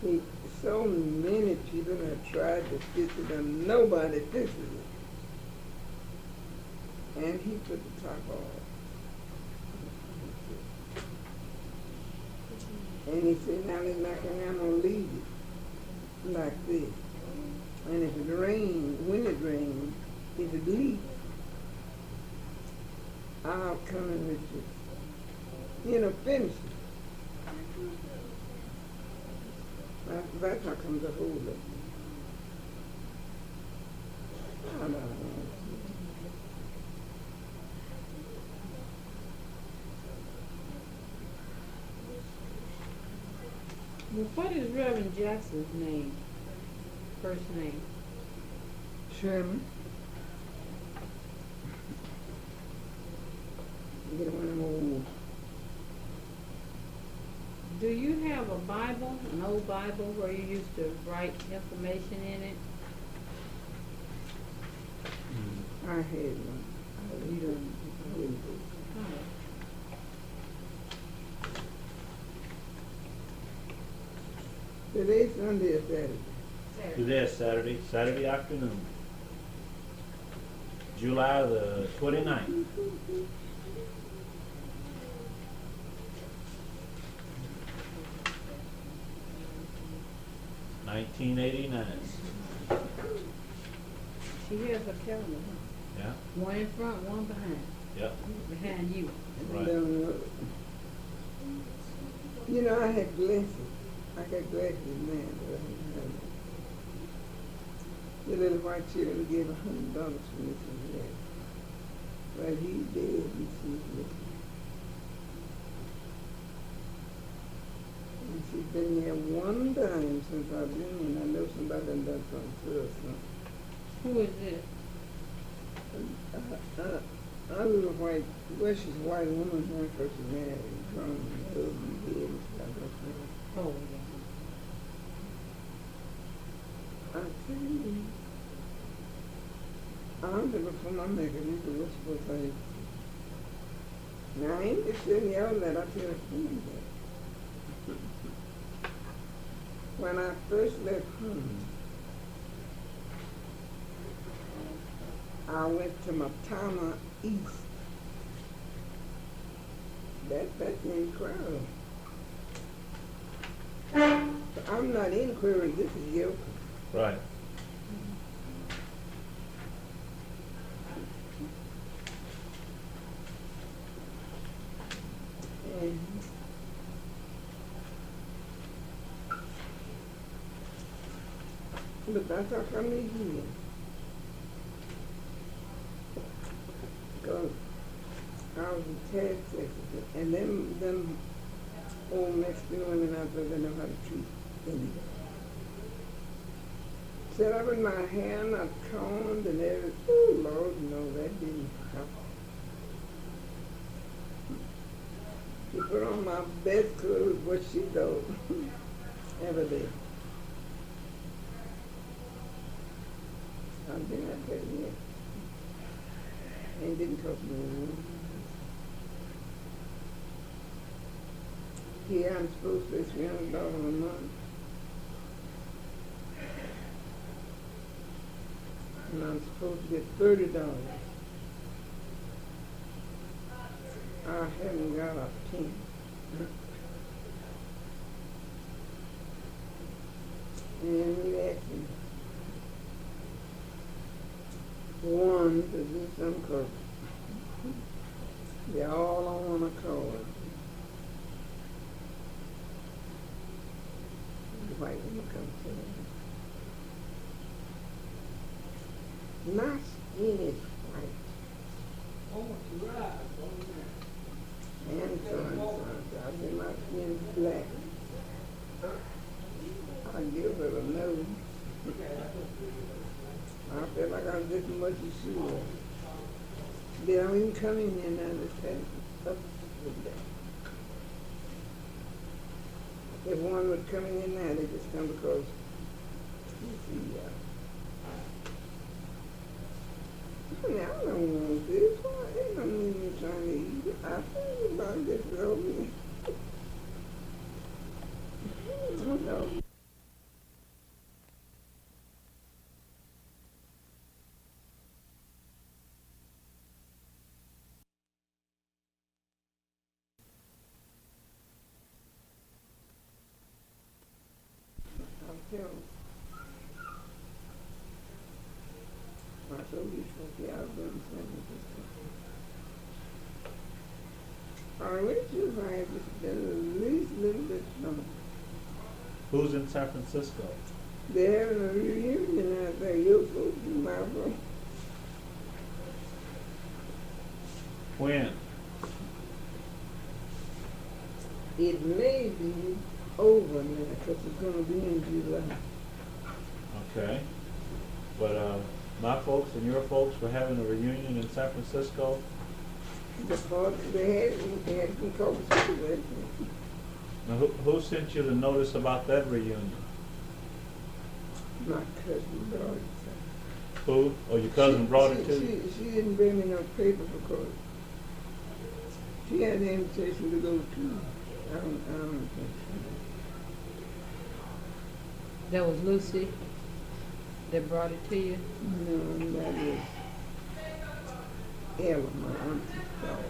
Speaker 2: See, so many people have tried to fix it and nobody fixes it. And he put the top off. And he said, now they're not gonna leave it like this. And if it rains, when it rains, if it leaks, I'll come in with you. Finish it. That's how come to hold it. I don't know.
Speaker 1: Well, what is Reverend Jackson's name? First name?
Speaker 2: Sherman. Get one of them old.
Speaker 1: Do you have a Bible, an old Bible, where you used to write information in it?
Speaker 2: I had one. You don't.
Speaker 1: Oh.
Speaker 2: Today's Sunday or Saturday?
Speaker 4: Today is Saturday afternoon. July the 29th. $1989.
Speaker 1: She has a calendar, huh?
Speaker 4: Yeah.
Speaker 1: One in front, one behind.
Speaker 4: Yep.
Speaker 1: Behind you.
Speaker 4: Right.
Speaker 2: I had glasses. I got glasses now, but I don't have them. The little white children gave $100 for Mrs. Red. But he's dead, Mrs. Red. And she's been there one time since I've been in. I know somebody done something to her or something.
Speaker 1: Who is this?
Speaker 2: A little white, well, she's a white woman when first she married, grown, husband, dead, and stuff like that.
Speaker 1: Oh, yeah.
Speaker 2: I tell you, I remember before my maker, you could whisper things. Now, I ain't just sitting yelling that, I tell you that. When I first left home, I went to Matama East. That's in Crown. I'm not in Crown, this is Yoka.
Speaker 4: Right.
Speaker 2: And but that's how come they here. Because I was a tax secretary, and them old Mexican women out there, they know how to treat Indians. Set up in my hair, not combed and everything. Oh, Lord, no, that didn't happen. put on my best clothes, what she does every day. I think I tell you. And didn't cost me. Here I'm supposed to pay $300 a month. And I'm supposed to get $30. I haven't got a penny. And you asked me one to do some cooking. They're all on one accord. The white woman comes to me. My skin is white. Oh, right. And so I say my skin is black. I give it a no. I feel like I'm just as much as she was. They don't even come in there now to say up with that. If one was coming in now, they just come because you see, I don't want this one. They don't even trying to eat it. I think about this little me. I don't know. I'll tell them. I told you to get out of them I wish you had just been at least a little bit stronger.
Speaker 4: Who's in San Francisco?
Speaker 2: They're having a reunion out there. You're supposed to be my brother.
Speaker 4: When?
Speaker 2: It may be over now because it's going to be in July.
Speaker 4: Okay. But my folks and your folks were having a reunion in San Francisco.
Speaker 2: The part they had some conversation.
Speaker 4: Now, who sent you the notice about that reunion?
Speaker 2: My cousin brought it.
Speaker 4: Who? Oh, your cousin brought it to you?
Speaker 2: She didn't bring me no paper because she had an invitation to go to. I don't think
Speaker 1: That was Lucy that brought it to you?
Speaker 2: no, that is Ella, my auntie's daughter.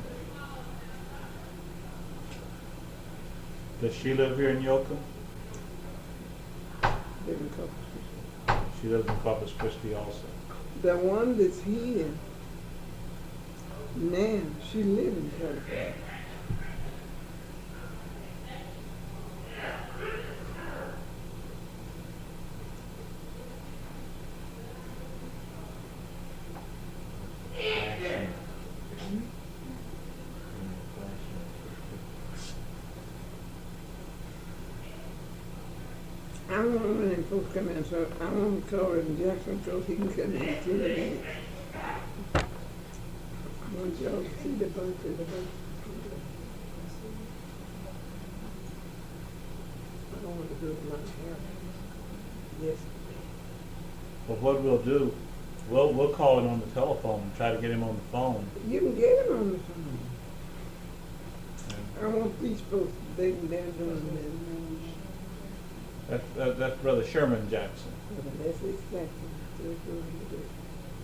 Speaker 4: Does she live here in Yoakum?
Speaker 2: Living couple.
Speaker 4: She lives in Corpus Christi also.
Speaker 2: The one that's here now, she lives in California. I want one of them folks come in, so I want to call him Jackson so he can come in and see the dance. I want y'all to see the bunch of the bunch. I don't want to do it like hair. Yes.
Speaker 4: But what we'll do, we'll call him on the telephone and try to get him on the phone.
Speaker 2: You can get him on the phone. I want these folks, they're doing that.
Speaker 4: That's Brother Sherman Jackson.
Speaker 2: That's exactly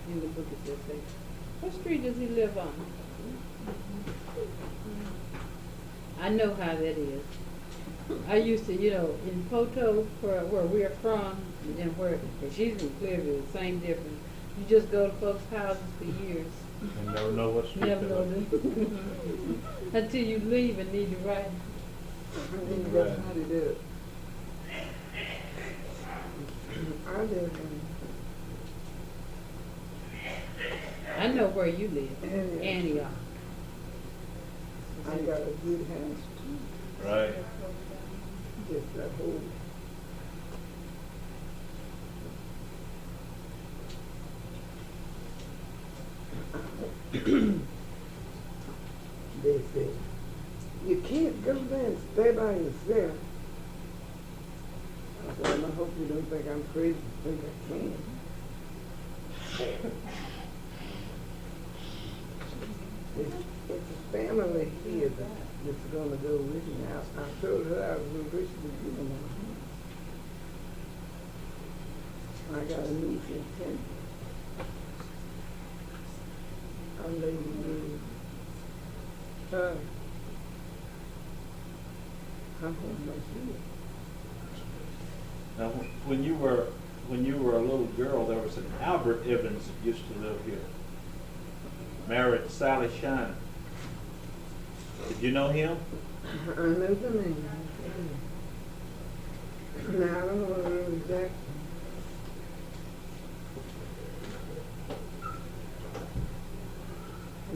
Speaker 2: in the book it says that.
Speaker 1: What street does he live on? I know how that is. I used to, in Poto, where we're from, and where she's in Clearville, same difference. You just go to folks' houses for years.
Speaker 4: And never know what street
Speaker 1: Never
Speaker 4: they're
Speaker 1: know
Speaker 4: on.
Speaker 1: them. Until you leave and need to write.
Speaker 2: That's how they do it. I live
Speaker 1: I know where you live.
Speaker 2: in
Speaker 1: Antioch.
Speaker 2: I got a good house too.
Speaker 4: Right.
Speaker 2: Just that whole. They say you can't go there and stay by yourself. I said, I hope you don't think I'm crazy to think I can. It's a family here that's gonna go with me. I told her I was gonna wish to give them my home. I got a niece in Temple. Our lady knew her home was here.
Speaker 4: Now, when you were a little girl, there was an Albert Evans that used to live here. Married Sally Shine. Did you know him?
Speaker 2: I know the name. Now, I don't know what it was exactly.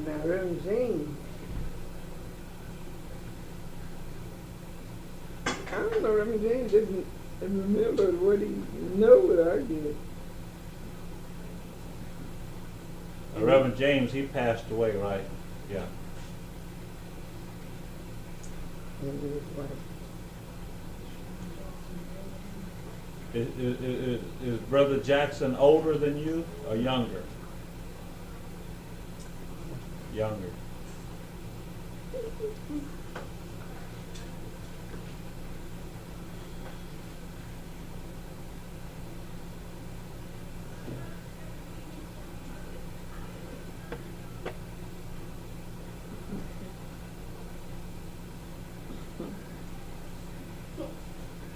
Speaker 2: Now, Reverend James. I don't know, Reverend James didn't remember what he know what I did.
Speaker 4: Reverend James, he passed away, right? Yeah.
Speaker 2: And his wife.
Speaker 4: Is Brother Jackson older than you or younger? Younger.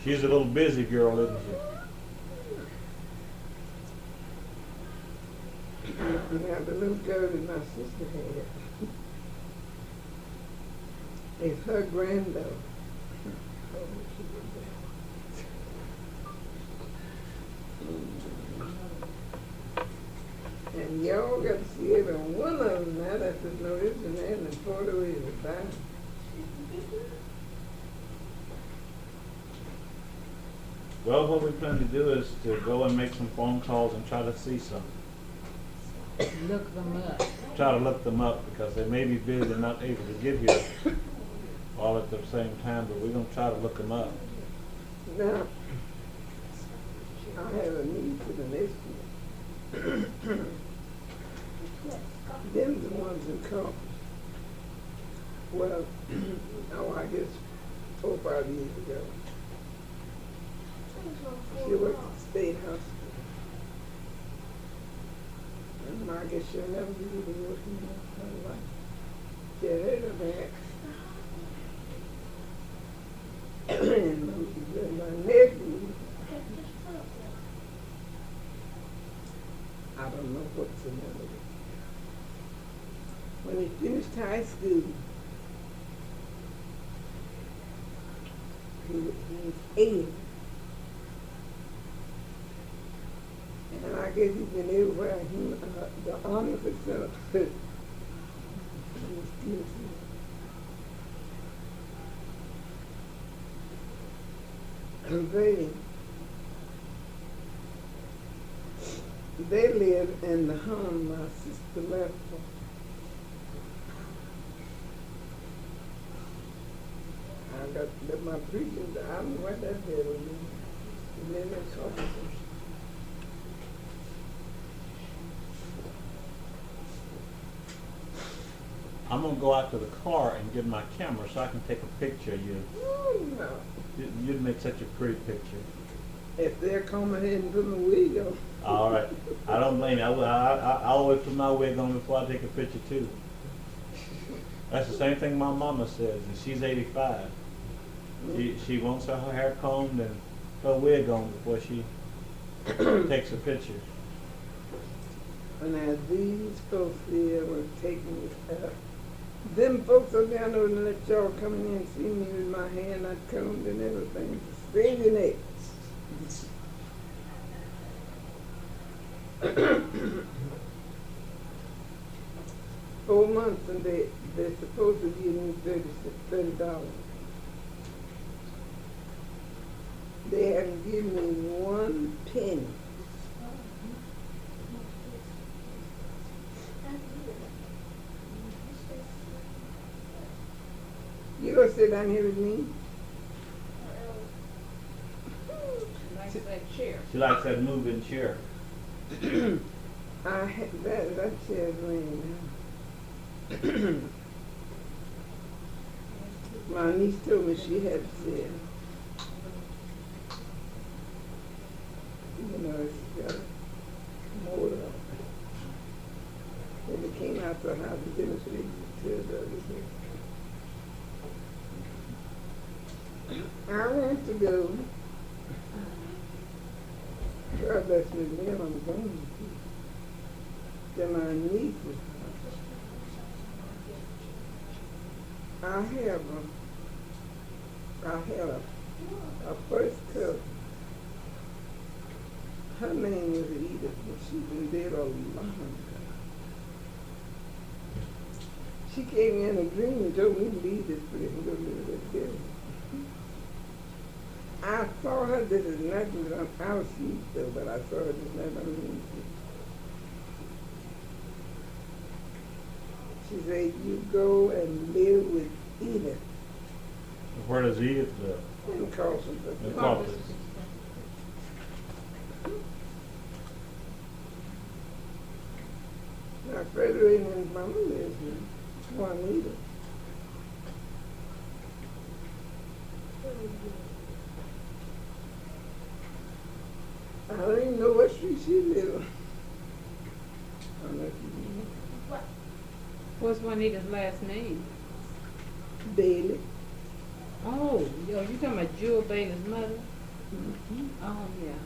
Speaker 4: She's a little busy girl, isn't she?
Speaker 2: Now, the little girl that my sister had is her granddaughter. And y'all got to see every one of them now. That's just no this and that, and Florida is fine.
Speaker 4: Well, what we plan to do is to go and make some phone calls and try to see some.
Speaker 1: Look them up.
Speaker 4: Try to look them up because they may be busy and not able to get here all at the same time, but we're going to try to look them up.
Speaker 2: Now, I have a niece and a nephew. Them the ones that come. Well, oh, I guess 4 or 5 years ago. She worked at the state hospital. And I guess she'll never be working in her life. She had heard of that. And my nephew, I don't know what's the matter with him. When he finished high school, he was 8. And I guess he's been everywhere. The honor center. They live in the home my sister left for. I got my preaching. I don't know what that did with me. And then they saw me.
Speaker 4: I'm going to go out to the car and get my camera so I can take a picture of you.
Speaker 2: Oh, no.
Speaker 4: You'd make such a pretty picture.
Speaker 2: If they're coming ahead and putting a wig on.
Speaker 4: All right. I don't blame you. I'll always put my wig on before I take a picture, too. That's the same thing my mama says, and she's 85. She wants her hair combed and her wig on before she takes a picture.
Speaker 2: Now, these folks here were taking this out. Them folks are down there and let y'all come in and see me with my hair not combed and everything. Save your neck. 4 months and they're supposed to give me $30. They haven't given me 1 penny. You gonna sit down here with me?
Speaker 5: Nice that chair.
Speaker 4: She likes that moving chair.
Speaker 2: That chair's laying down. My niece told me she had a chair. You know, it's got a motor on it. When it came out to her house, it didn't see the other day. I want to go. God bless me, then I'm going to my niece's house. I have a first cousin. Her name was Edith, but she's been dead a long time. She came in a dream and told me to leave this place and go live with this. I saw her, this is nothing that I was asleep though, but I saw her this night on the music. She said, you go and live with Edith.
Speaker 4: Where does Edith live?
Speaker 2: In Carlson.
Speaker 4: In Carlson.
Speaker 2: Now Frederick and his mama lives here. Juanita. I don't even know what street she lives on. I don't know if you know.
Speaker 1: What's Juanita's last name?
Speaker 2: Bailey.
Speaker 1: Oh, yo, you talking about Jewel Bailey's mother?
Speaker 2: Mm-hmm.
Speaker 1: Oh, yeah.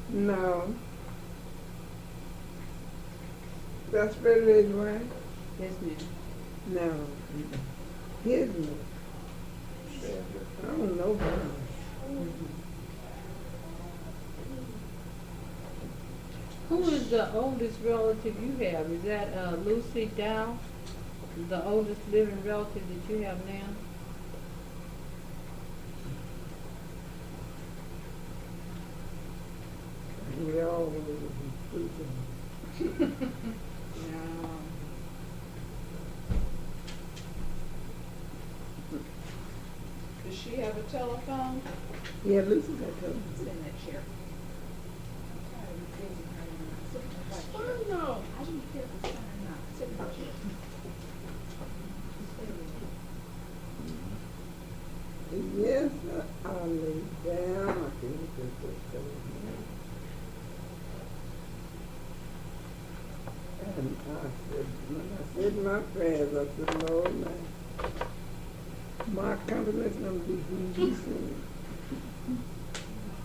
Speaker 2: No. That's Frederick's wife?
Speaker 1: Yes, ma'am.
Speaker 2: No. His mother. I don't know her.
Speaker 1: Who is the oldest relative you have? Is that Lucy Dow, the oldest living relative that you have now?
Speaker 2: We all was
Speaker 1: No.
Speaker 5: Does she have a telephone?
Speaker 2: Yeah, Lucy got her.
Speaker 5: Sit in that chair. Oh, no. I didn't feel the sun or not. Sit in that chair.
Speaker 2: Yes, I lay down. I couldn't think what's going on. And when I said my prayers, I said, Lord, my compliments gonna be who you send.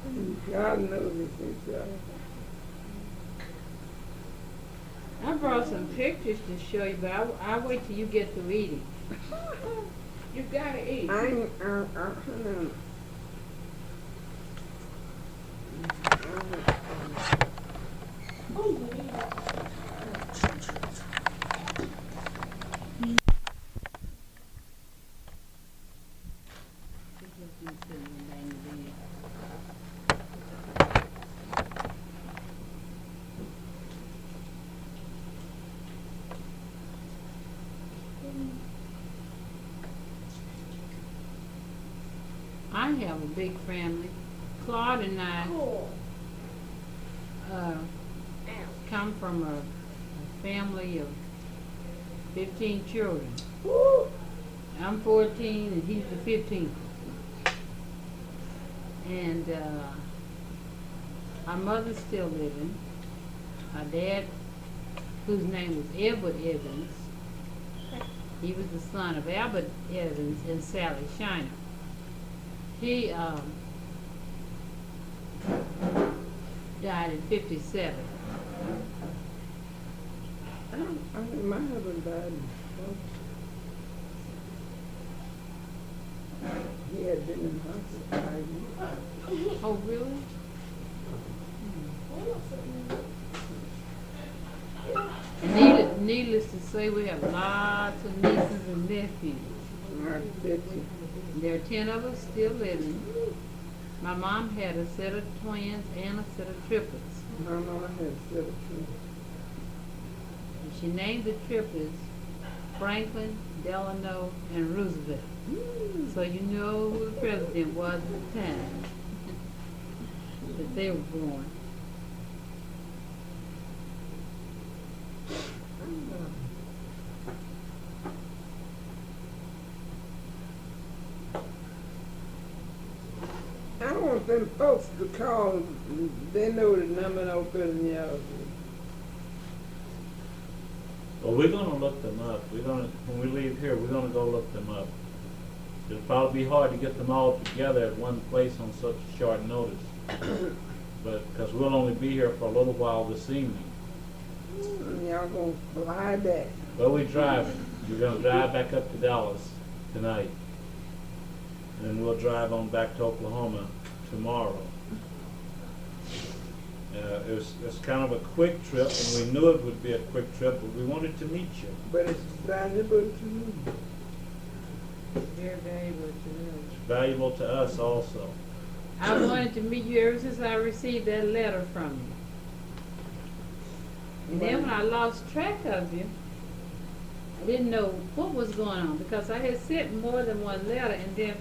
Speaker 2: And God knows it's y'all.
Speaker 1: I brought some pictures to show you, but I'll wait till you get through eating.
Speaker 5: You gotta eat.
Speaker 1: I have a big family. Claude and I come from a family of 15 children. I'm 14 and he's the 15th. And our mother's still living. Our dad, whose name was Edward Evans, he was the son of Albert Evans and Sally Shiner. He died at 57.
Speaker 2: My husband died in he had been in hospital 5 years.
Speaker 1: Oh, really? Needless to say, we have lots of nieces and nephews.
Speaker 2: I bet you.
Speaker 1: There are 10 of us still living. My mom had a set of twins and a set of triplets.
Speaker 2: My mama had 17.
Speaker 1: And she named the triplets Franklin, Delano, and Roosevelt. So you know who the president was at the time that they were born.
Speaker 2: I want them folks to call, they know the number open, yeah.
Speaker 4: Well, we're gonna look them up. When we leave here, we're gonna go look them up. It'll probably be hard to get them all together at one place on such short notice. But, because we'll only be here for a little while this evening.
Speaker 2: Y'all gonna fly back.
Speaker 4: Where we driving? We're gonna drive back up to Dallas tonight. And we'll drive on back to Oklahoma tomorrow. It's kind of a quick trip, and we knew it would be a quick trip, but we wanted to meet you.
Speaker 2: But it's valuable to me.
Speaker 1: Very valuable to me.
Speaker 4: It's valuable to us also.
Speaker 1: I wanted to meet you ever since I received that letter from you. And then when I lost track of you, I didn't know what was going on because I had sent more than one letter, and then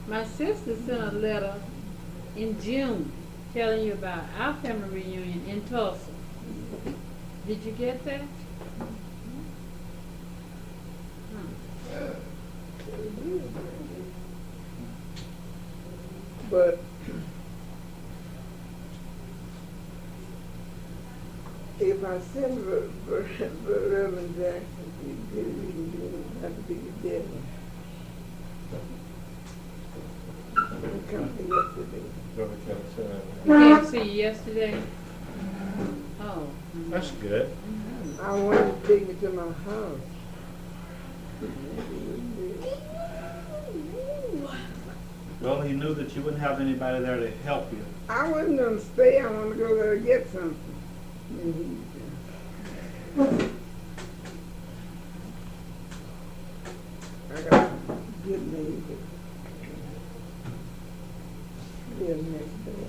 Speaker 1: my sister sent a letter in June telling you about our family reunion in Tulsa. Did you get that?
Speaker 2: But if I send Reverend Jackson, he didn't have to be the devil. He come to yesterday.
Speaker 1: We came to see you yesterday. Oh.
Speaker 4: That's good.
Speaker 2: I wanted to take me to my house.
Speaker 4: Well, he knew that you wouldn't have anybody there to help you.
Speaker 2: I wasn't gonna stay. I wanted to go there to get something. I got good news. Live next door.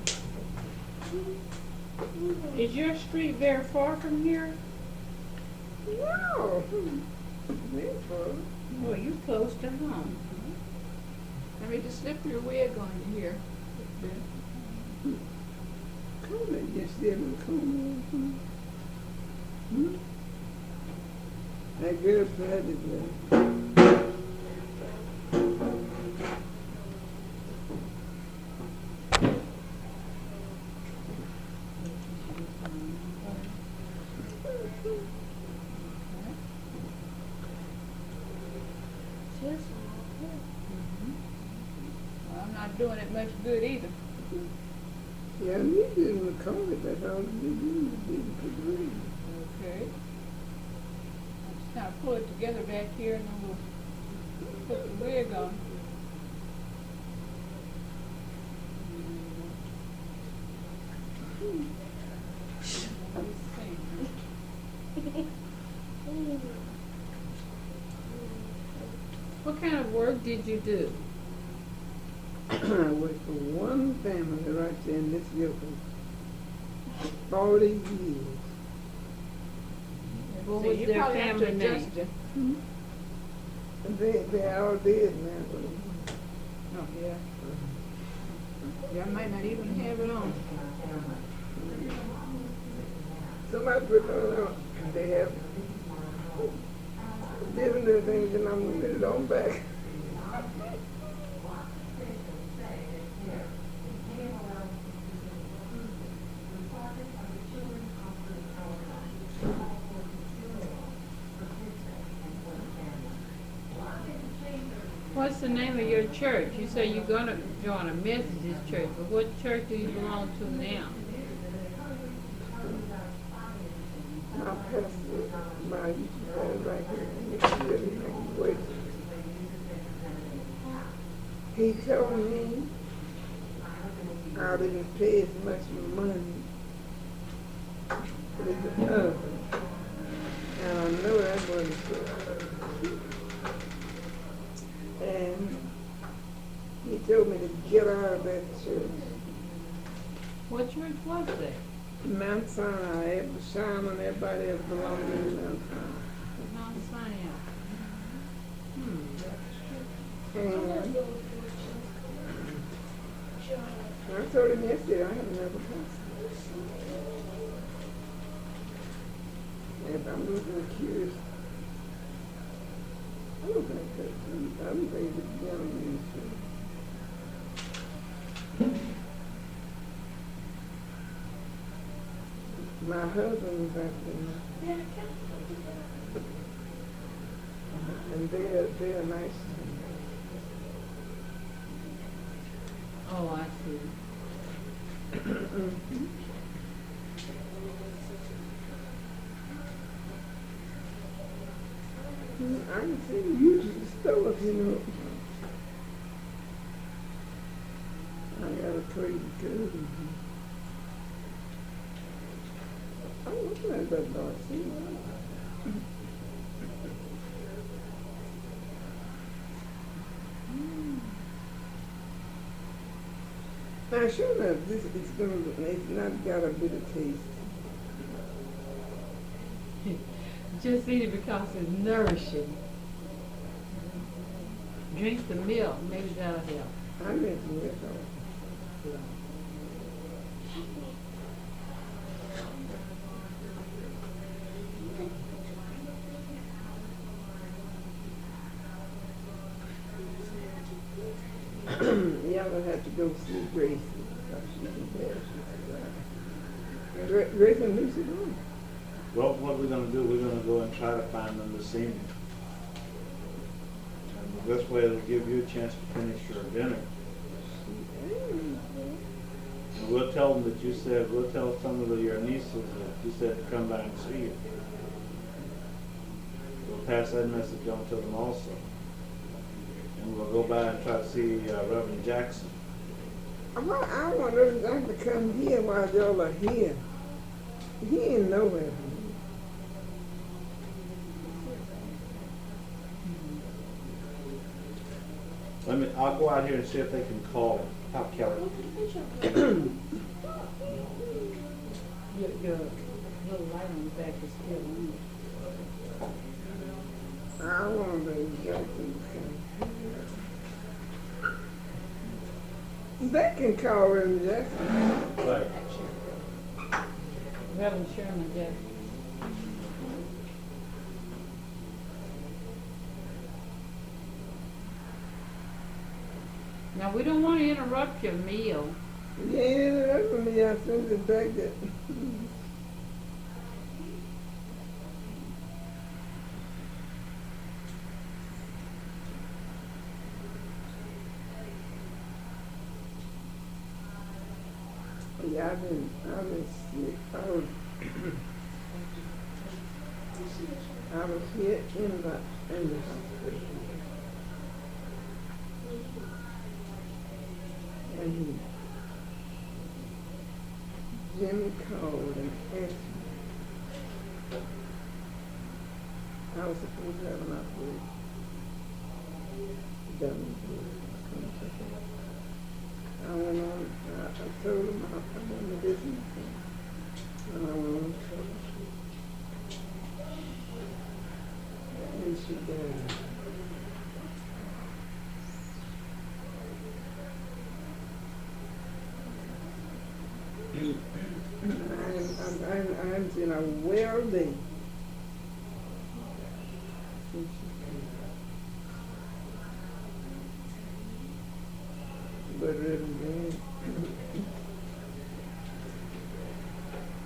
Speaker 5: Is your street very far from here?
Speaker 2: No. Therefore,
Speaker 1: Well, you close to home.
Speaker 5: I mean, just slip your wig on you here.
Speaker 2: corner, just there in the corner. That girl planted there.
Speaker 5: Well, I'm not doing it much good either.
Speaker 2: Yeah, you didn't record it, that's all you did for green.
Speaker 5: Okay. I just kind of pull it together back here and then we'll put the wig on.
Speaker 1: What kind of work did you do?
Speaker 2: I worked for one family right there in this yoga for 40 years.
Speaker 1: What
Speaker 5: So
Speaker 1: was
Speaker 5: you
Speaker 1: their
Speaker 5: probably have to
Speaker 1: family name?
Speaker 5: adjust it.
Speaker 2: And they all dead now.
Speaker 5: Oh, yeah. Y'all might not even have it on.
Speaker 2: Somebody put it on, they have different things and I'm gonna put it on back.
Speaker 1: What's the name of your church? You say you're going to join a Methodist church, but what church do you belong to now?
Speaker 2: My pastor, my right here, wait. He told me I didn't pay as much money as the other. And I know that wasn't true. And he told me to get out of that church.
Speaker 1: What church was that?
Speaker 2: Mount Sinai, Simon, everybody else belonged to Mount Sinai.
Speaker 1: Mount Sinai.
Speaker 2: And I told him yesterday I have never passed. And I'm looking curious. I don't think that I'm ready to be on the ministry. My husband was out there. And they're nice.
Speaker 1: Oh, I see.
Speaker 2: I can see the usual stuff, you know. I gotta pray good. I'm looking at that dog, see? Now, sure enough, it's not got a bit of taste.
Speaker 1: Just eat it because it's nourishing. Drink the milk, maybe that'll help.
Speaker 2: I drink some milk though. Y'all gonna have to go see Gracie because she's there. Grace and Lucy doing?
Speaker 4: Well, what we're gonna do, we're gonna go and try to find them this evening. And this way it'll give you a chance to finish your dinner. And we'll tell them that you said, we'll tell some of your nieces that you said to come by and see you. We'll pass that message on to them also. And we'll go by and try to see Reverend Jackson.
Speaker 2: Well, I want them to come here while y'all are here. He ain't nowhere.
Speaker 4: I'll go out here and see if they can call him. How Kelly?
Speaker 1: Your little light on the back is still on.
Speaker 2: I want them Jackson to come. They can call him Jackson.
Speaker 4: Right.
Speaker 1: Reverend Sherman Jackson. Now, we don't want to interrupt your meal.
Speaker 2: Yeah, that's when I sent it back there. Yeah, I've been sick. I was here in the hospital. And Jimmy called and asked me. I was supposed to have an operation done. I went on, I told him I'm in the business. And I went on and she died. I'm in a well day. But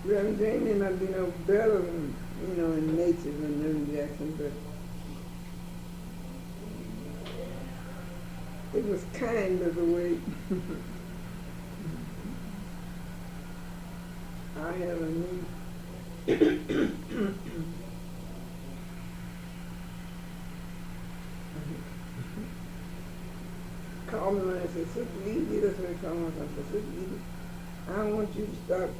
Speaker 2: Reverend Jane may not be no better than, in nature than Reverend Jackson, but it was kind of the way I have a need. Called me and I said, Sister Edie, that's what I called myself. I said, Sister Edie, I don't want you to start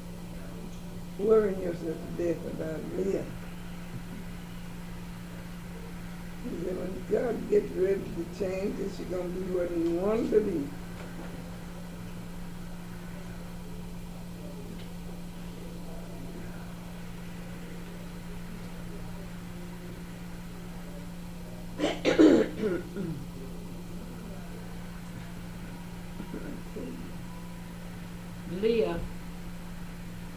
Speaker 2: worrying yourself to death about Leah. He said, when God gets ready to change it, she's going to be what he wants to be.
Speaker 1: Leah.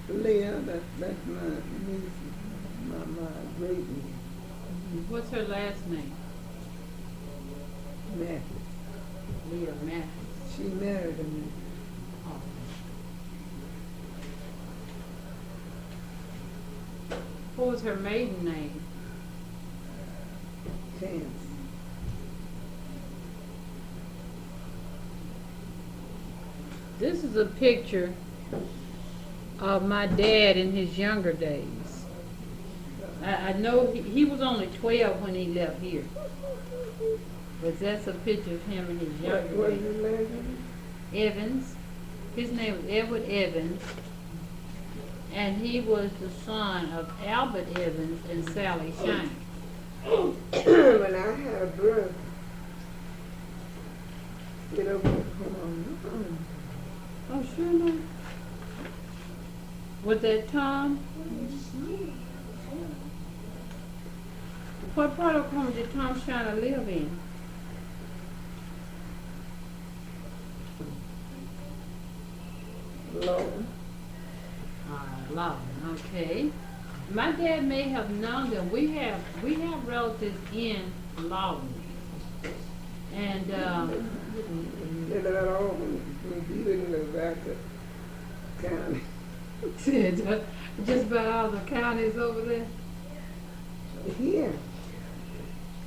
Speaker 2: Leah, that's my niece, my great niece,
Speaker 1: What's her last name?
Speaker 2: Matthew.
Speaker 1: Leah Matthews.
Speaker 2: She married him.
Speaker 1: Oh. What was her maiden name?
Speaker 2: Chance.
Speaker 1: This is a picture of my dad in his younger days. I know he was only 12 when he left here. But that's a picture of him in his younger
Speaker 2: What is
Speaker 1: days.
Speaker 2: his last name?
Speaker 1: Evans. His name was Edward Evans. And he was the son of Albert Evans and Sally Shank.
Speaker 2: When I had a brother, get over, hold on.
Speaker 1: Oh, sure enough. Was that Tom? What part of Oklahoma did Tom Shiner live in?
Speaker 2: Lord.
Speaker 1: Lawton, okay. My dad may have known them. We have relatives in Lawton. And
Speaker 2: They let all when you in the back of county.
Speaker 1: just about all the counties over there.
Speaker 2: Here.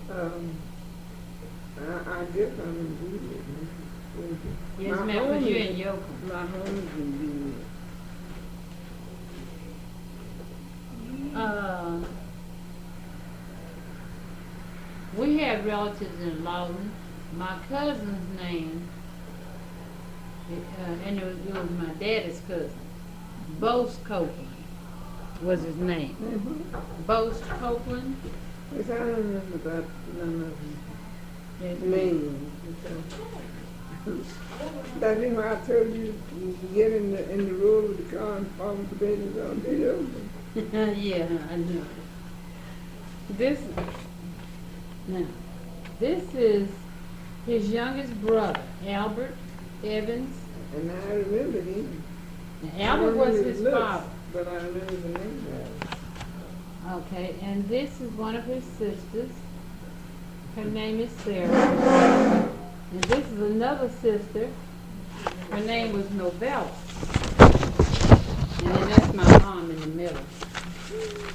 Speaker 2: I guess I'm in Juliet.
Speaker 1: Yes,
Speaker 2: My
Speaker 1: ma'am,
Speaker 2: home
Speaker 1: but you're
Speaker 2: is-
Speaker 1: in Yoakum.
Speaker 2: My home is in Juliet.
Speaker 1: We had relatives in Lawton. My cousin's name, and it was my daddy's cousin, Bose Copeland was his name. Bose Copeland.
Speaker 2: Yes, I don't remember about none of them.
Speaker 1: Yes,
Speaker 2: Names. That's why I told you to get in the road with the car and follow the babies all day over.
Speaker 1: yeah, I know. This is his youngest brother, Albert Evans.
Speaker 2: And I remember him.
Speaker 1: And Albert was his
Speaker 2: looks,
Speaker 1: father.
Speaker 2: But I remember the name of it.
Speaker 1: Okay, and this is one of his sisters. Her name is Sarah. And this is another sister. Her name was Novella. And then that's my mom in the middle.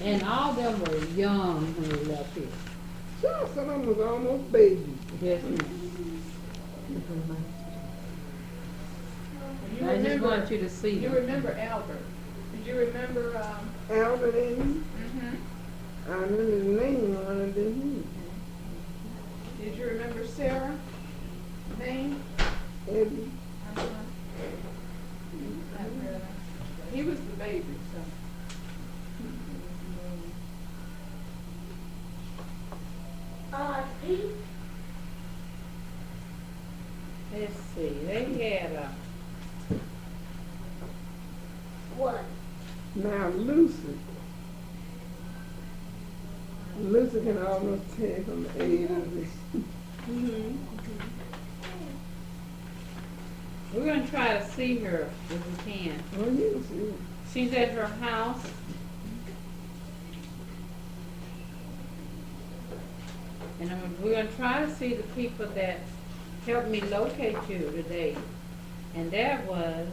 Speaker 1: And all of them were young when they left here.
Speaker 2: So some of them was almost babies.
Speaker 1: Yes, ma'am.
Speaker 5: You
Speaker 1: I just
Speaker 5: remember-
Speaker 1: want you to see
Speaker 5: You
Speaker 1: them.
Speaker 5: remember Albert? Did you remember,
Speaker 2: Albert Amy,
Speaker 5: mhm.
Speaker 2: I remember his name on it, didn't
Speaker 5: Did you remember Sarah? Name?
Speaker 2: he? Eddie.
Speaker 5: He was the baby, so.
Speaker 1: Let's see, they had
Speaker 6: What?
Speaker 2: Now Lucy. Lucy can almost tell from the age of this.
Speaker 1: we're gonna try to see her if we can.
Speaker 2: Oh, you see.
Speaker 1: She's at her house. And we're gonna try to see the people that helped me locate you today. And that was,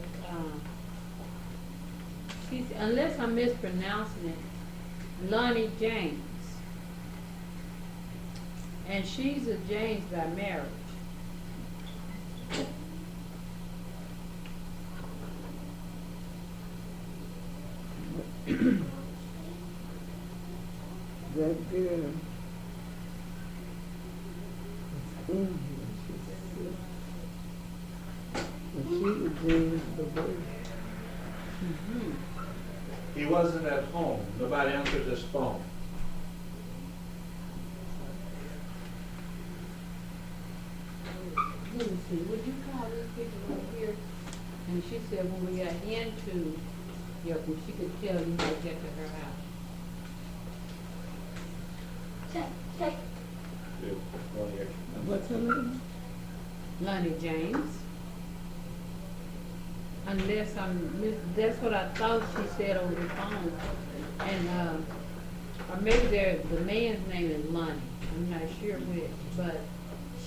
Speaker 1: she's, unless I'm mispronouncing it, Lonnie James. And she's a James by marriage.
Speaker 2: That girl. In here, she said. And she was James the boy.
Speaker 4: He wasn't at home. Nobody answered his phone.
Speaker 1: Let me see, would you call these people over here? And she said when we got into Yoakum, she could tell you how to get to her house.
Speaker 6: Check.
Speaker 2: What's her name?
Speaker 1: Lonnie James.
Speaker 5: unless that's what I thought she said on the phone. And, or maybe the man's name is Lonnie, I'm not sure which, but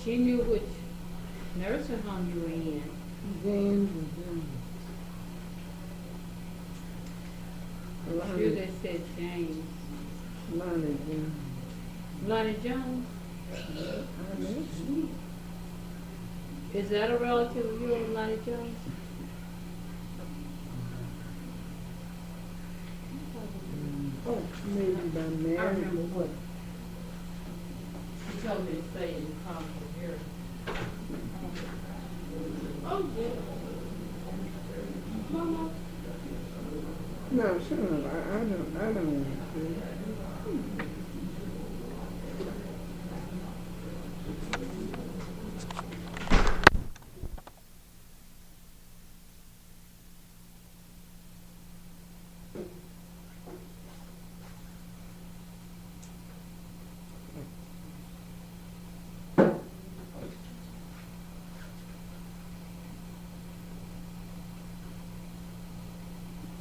Speaker 5: she knew which nursing home you were in.
Speaker 2: James and
Speaker 5: I'm sure they said James.
Speaker 2: Lonnie James.
Speaker 5: Lonnie Jones?
Speaker 2: I know.
Speaker 5: Is that a relative of yours, Lonnie Jones?
Speaker 2: Oh, maybe by
Speaker 5: I
Speaker 2: marriage.
Speaker 5: remember what. She told me to say in the conference here. Oh, yeah. Mama.
Speaker 2: No, shut up. I don't understand.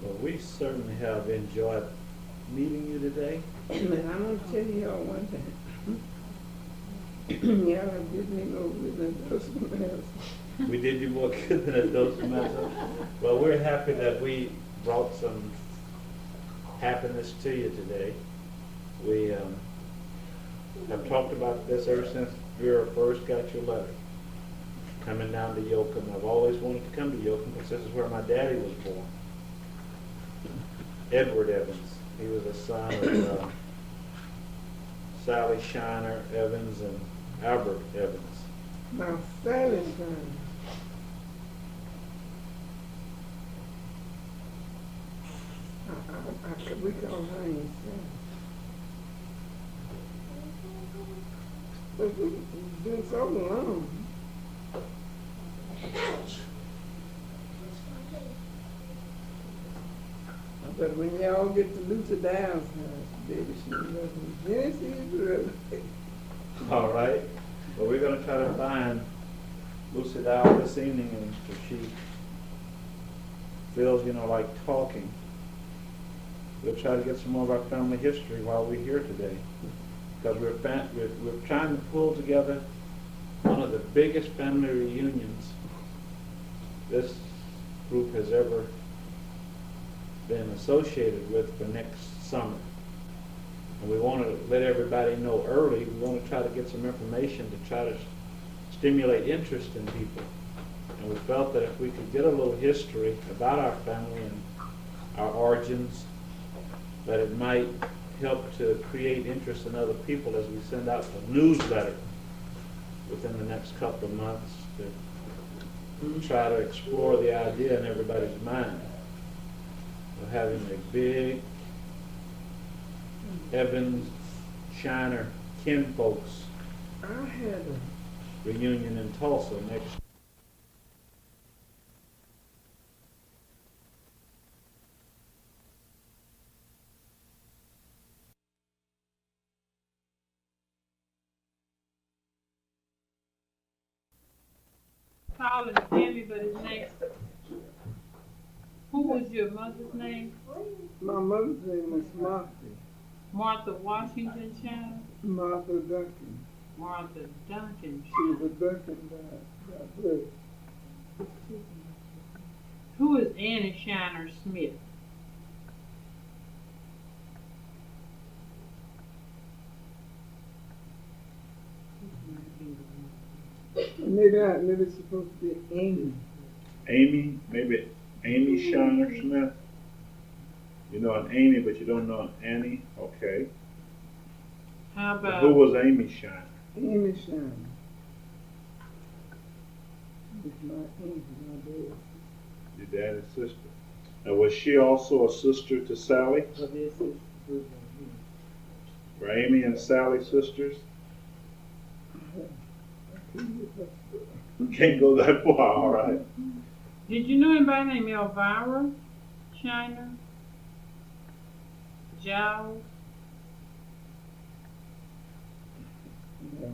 Speaker 4: Well, we certainly have enjoyed meeting you today.
Speaker 2: And I'm gonna tell y'all one thing. Y'all have did me no good than those else.
Speaker 4: We did you more good than a dose of medicine. Well, we're happy that we brought some happiness to you today. We have talked about this ever since Vera first got your letter, coming down to Yoakum. I've always wanted to come to Yoakum because this is where my daddy was born. Edward Evans. He was a son of Sally Shiner Evans and Albert Evans.
Speaker 2: Now, Sally's son. We call her in Sally. But it's been so long. But when y'all get to Lucy Dow's house, baby, she wasn't Genesis really.
Speaker 4: All right. Well, we're going to try to find Lucy Dow this evening, and if she feels, like talking, we'll try to get some more of our family history while we're here today. Because we're trying to pull together one of the biggest family reunions this group has ever been associated with for next summer. And we want to let everybody know early. We want to try to get some information to try to stimulate interest in people. And we felt that if we could get a little history about our family and our origins, that it might help to create interest in other people as we send out a newsletter within the next couple of months to try to explore the idea in everybody's mind of having a big Evans Shiner kinfolks
Speaker 2: I had a
Speaker 4: reunion in Tulsa next year.
Speaker 5: Call him Jimmy, but his name. Who was your mother's name?
Speaker 2: my mother's name was Martha.
Speaker 5: Martha Washington Child?
Speaker 2: Martha Duncan.
Speaker 5: Martha Duncan.
Speaker 2: She was a Duncan by birth.
Speaker 5: Who is Annie Shiner Smith?
Speaker 2: Maybe it's supposed to be Amy.
Speaker 4: Amy, maybe Amy Shiner Smith. You know an Amy, but you don't know an Annie? Okay.
Speaker 5: How about
Speaker 4: Who was Amy Shiner?
Speaker 2: Amy Shiner. It's my aunt, my dad.
Speaker 4: Your daddy's sister. Now, was she also a sister to Sally? Were Amy and Sally sisters? Can't go that far, all right.
Speaker 5: Did you know anybody named Elvira Shiner? Giles?
Speaker 2: Yeah.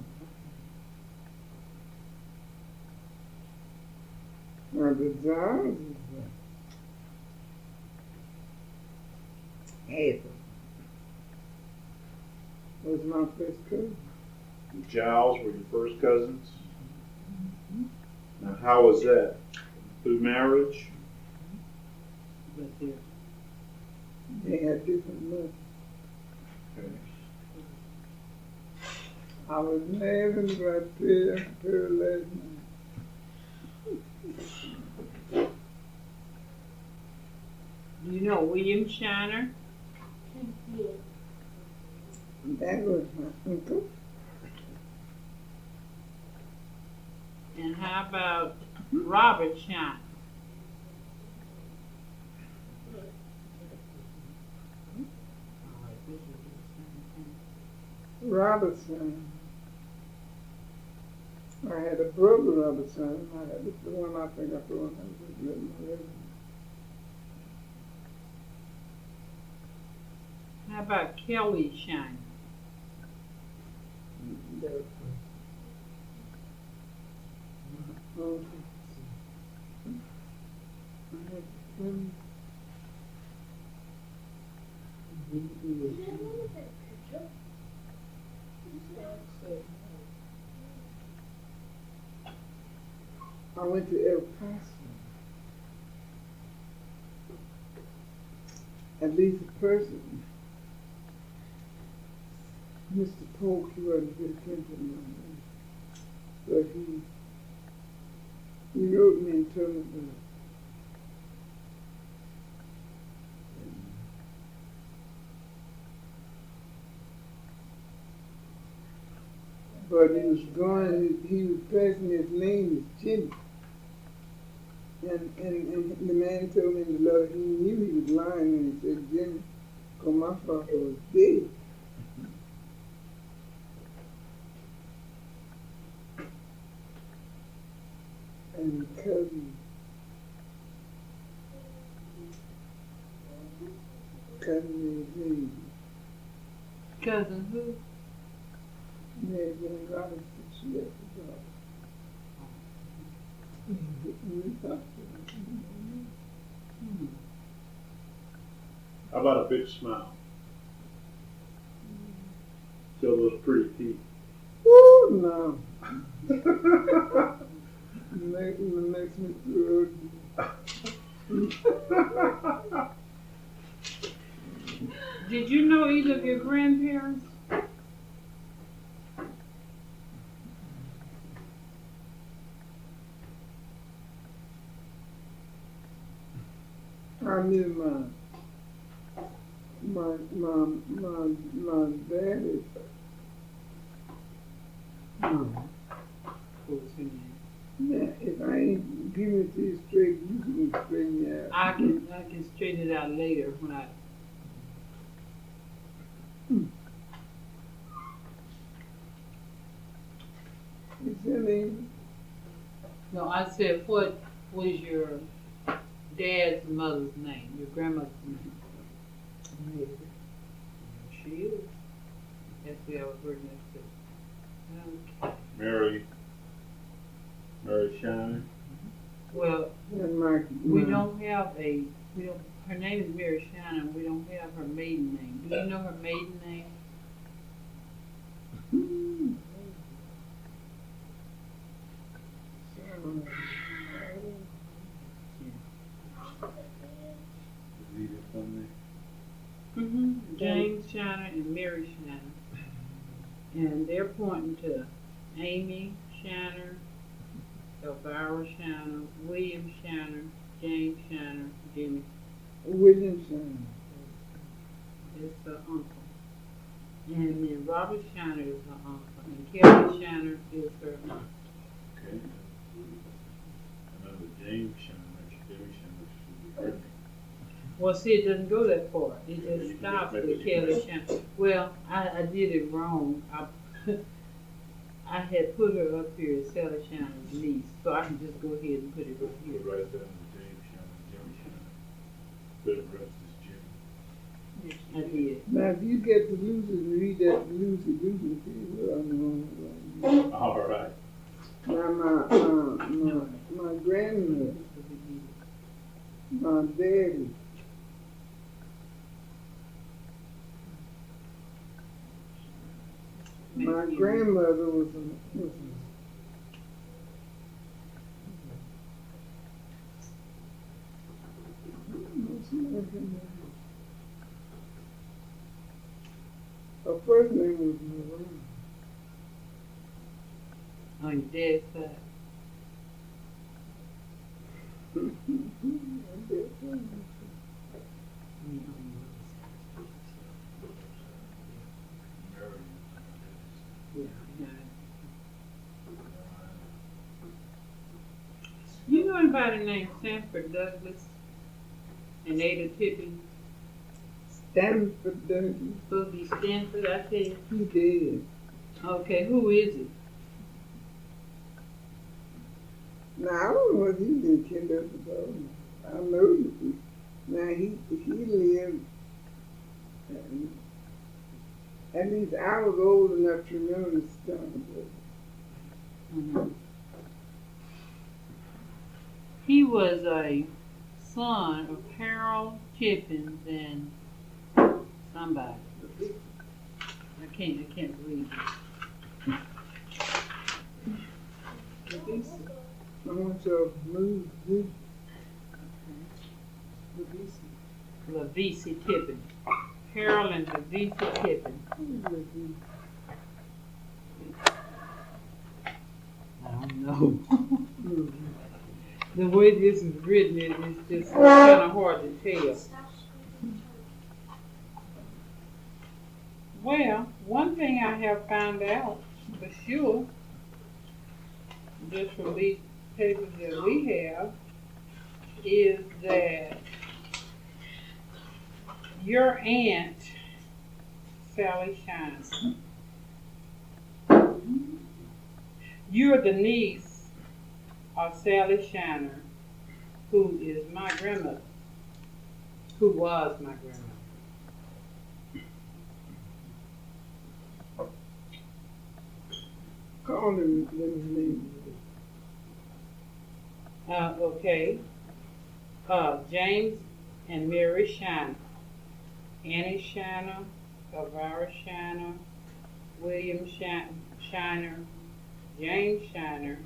Speaker 2: Now the Giles is April was my first cousin.
Speaker 7: Giles were your first cousins? Now, how was that? Through marriage?
Speaker 5: But they're
Speaker 2: They had different mothers.
Speaker 7: Okay.
Speaker 2: I was laughing about her last night.
Speaker 5: Do you know William Shiner?
Speaker 2: That was my uncle.
Speaker 5: And how about Robert Shiner?
Speaker 2: Robertson. I had a brother Robertson. I had the one I think I threw in there.
Speaker 5: How about Kelly Shiner?
Speaker 2: I went to El Paso. At least a person, Mr. Polk, he wasn't very attention, but he wrote me and told me that. But he was going, he was passing his name as Jimmy. And the man told me in the letter he knew he was lying when he said Jimmy, because my father was dead. And cousin named James.
Speaker 5: Cousin who?
Speaker 2: Mary Jane Robinson, she had the daughter. We talked to her.
Speaker 7: How about a big smile? Show those pretty teeth.
Speaker 2: Woo, no. Makes me too ugly.
Speaker 5: Did you know either of your grandparents?
Speaker 2: I knew my daddy.
Speaker 5: What was her name?
Speaker 2: Yeah, if I ain't giving it to you straight, you can straighten me out.
Speaker 5: I can straighten it out later when I.
Speaker 2: Is your name?
Speaker 5: No, I said what was your dad's mother's name? Your grandmother's name?
Speaker 2: Mary.
Speaker 5: She is. That's who I was working next to. Okay.
Speaker 7: Mary Shiner.
Speaker 5: Well,
Speaker 2: And
Speaker 5: we don't have her name is Mary Shannon, and we don't have her maiden name. Do you know her maiden name? James Shannon and Mary Shannon. And they're pointing to Amy Shannon, Elvira Shannon, William Shannon, James Shannon, Jimmy.
Speaker 2: William Shannon.
Speaker 5: That's her uncle. And then Robert Shannon is her uncle. And Kelly Shannon is her aunt.
Speaker 7: Okay. Another James Shiner, Jimmy Shiner.
Speaker 5: Well, see, it doesn't go that far. It just stops with Kelly Shannon. Well, I did it wrong. I had put her up here as Sally Shannon's niece, so I can just go ahead and put it right here.
Speaker 7: Put right there, James Shiner, Jimmy Shiner. Put the rest is Jimmy.
Speaker 5: I did.
Speaker 2: Now, if you get to Lucy and read that Lucy too, I know.
Speaker 7: All right.
Speaker 2: Now, my grandmother, my daddy, My grandmother was her first name was Marie.
Speaker 5: On your dad's side. You know anybody named Sanford Douglas and Ada Tippins?
Speaker 2: Stanford Douglas.
Speaker 5: Supposed to be Stanford, I tell you.
Speaker 2: He did.
Speaker 5: Okay, who is it?
Speaker 2: Now I don't know what he's in Kentucky. I know he. Now he lived. At least I was old enough to remember the Stanford.
Speaker 5: Mm-hmm. He was a son of Harold Tippins and somebody. I can't read it.
Speaker 2: I want to move this.
Speaker 5: Lavisi Tippins. Harold and Lavisi Tippins. I don't know. The way this is written, it's just kind of hard to tell. Well, one thing I have found out for sure, just from these papers that we have, is that your aunt, Sally Shines, you're the niece of Sally Shiner, who is my grandmother, who was my grandmother.
Speaker 2: Call him his name.
Speaker 5: Okay. James and Mary Shiner, Annie Shiner, Elvira Shiner, William Shiner, James Shiner,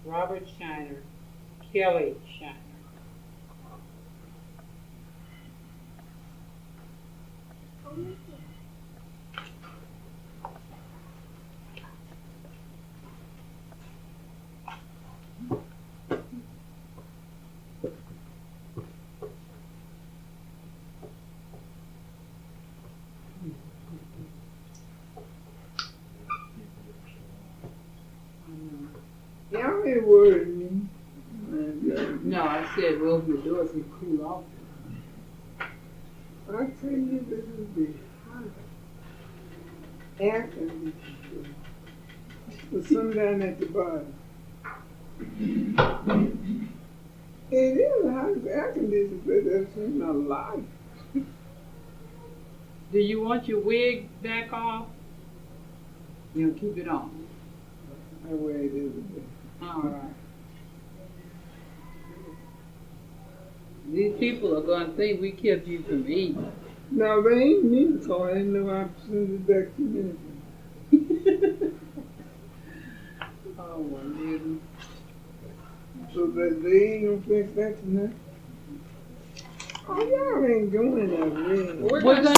Speaker 5: Robert Shiner, Kelly Shiner.
Speaker 2: Y'all ain't worried me.
Speaker 5: No, I said, well, open the doors and cool off.
Speaker 2: I tell you, this is the hot air conditioning. There's some down at the bottom. It is the hottest air conditioning that I've seen in my life.
Speaker 5: Do you want your wig back off? You know, keep it on.
Speaker 2: I wear it every day.
Speaker 5: All right. These people are going to think we kept you from eating.
Speaker 2: No, they ain't me, so I ain't no opportunity back to anything.
Speaker 5: Oh, my goodness.
Speaker 2: So that they ain't gonna fix that tonight. Oh, y'all ain't going that way.
Speaker 5: We're going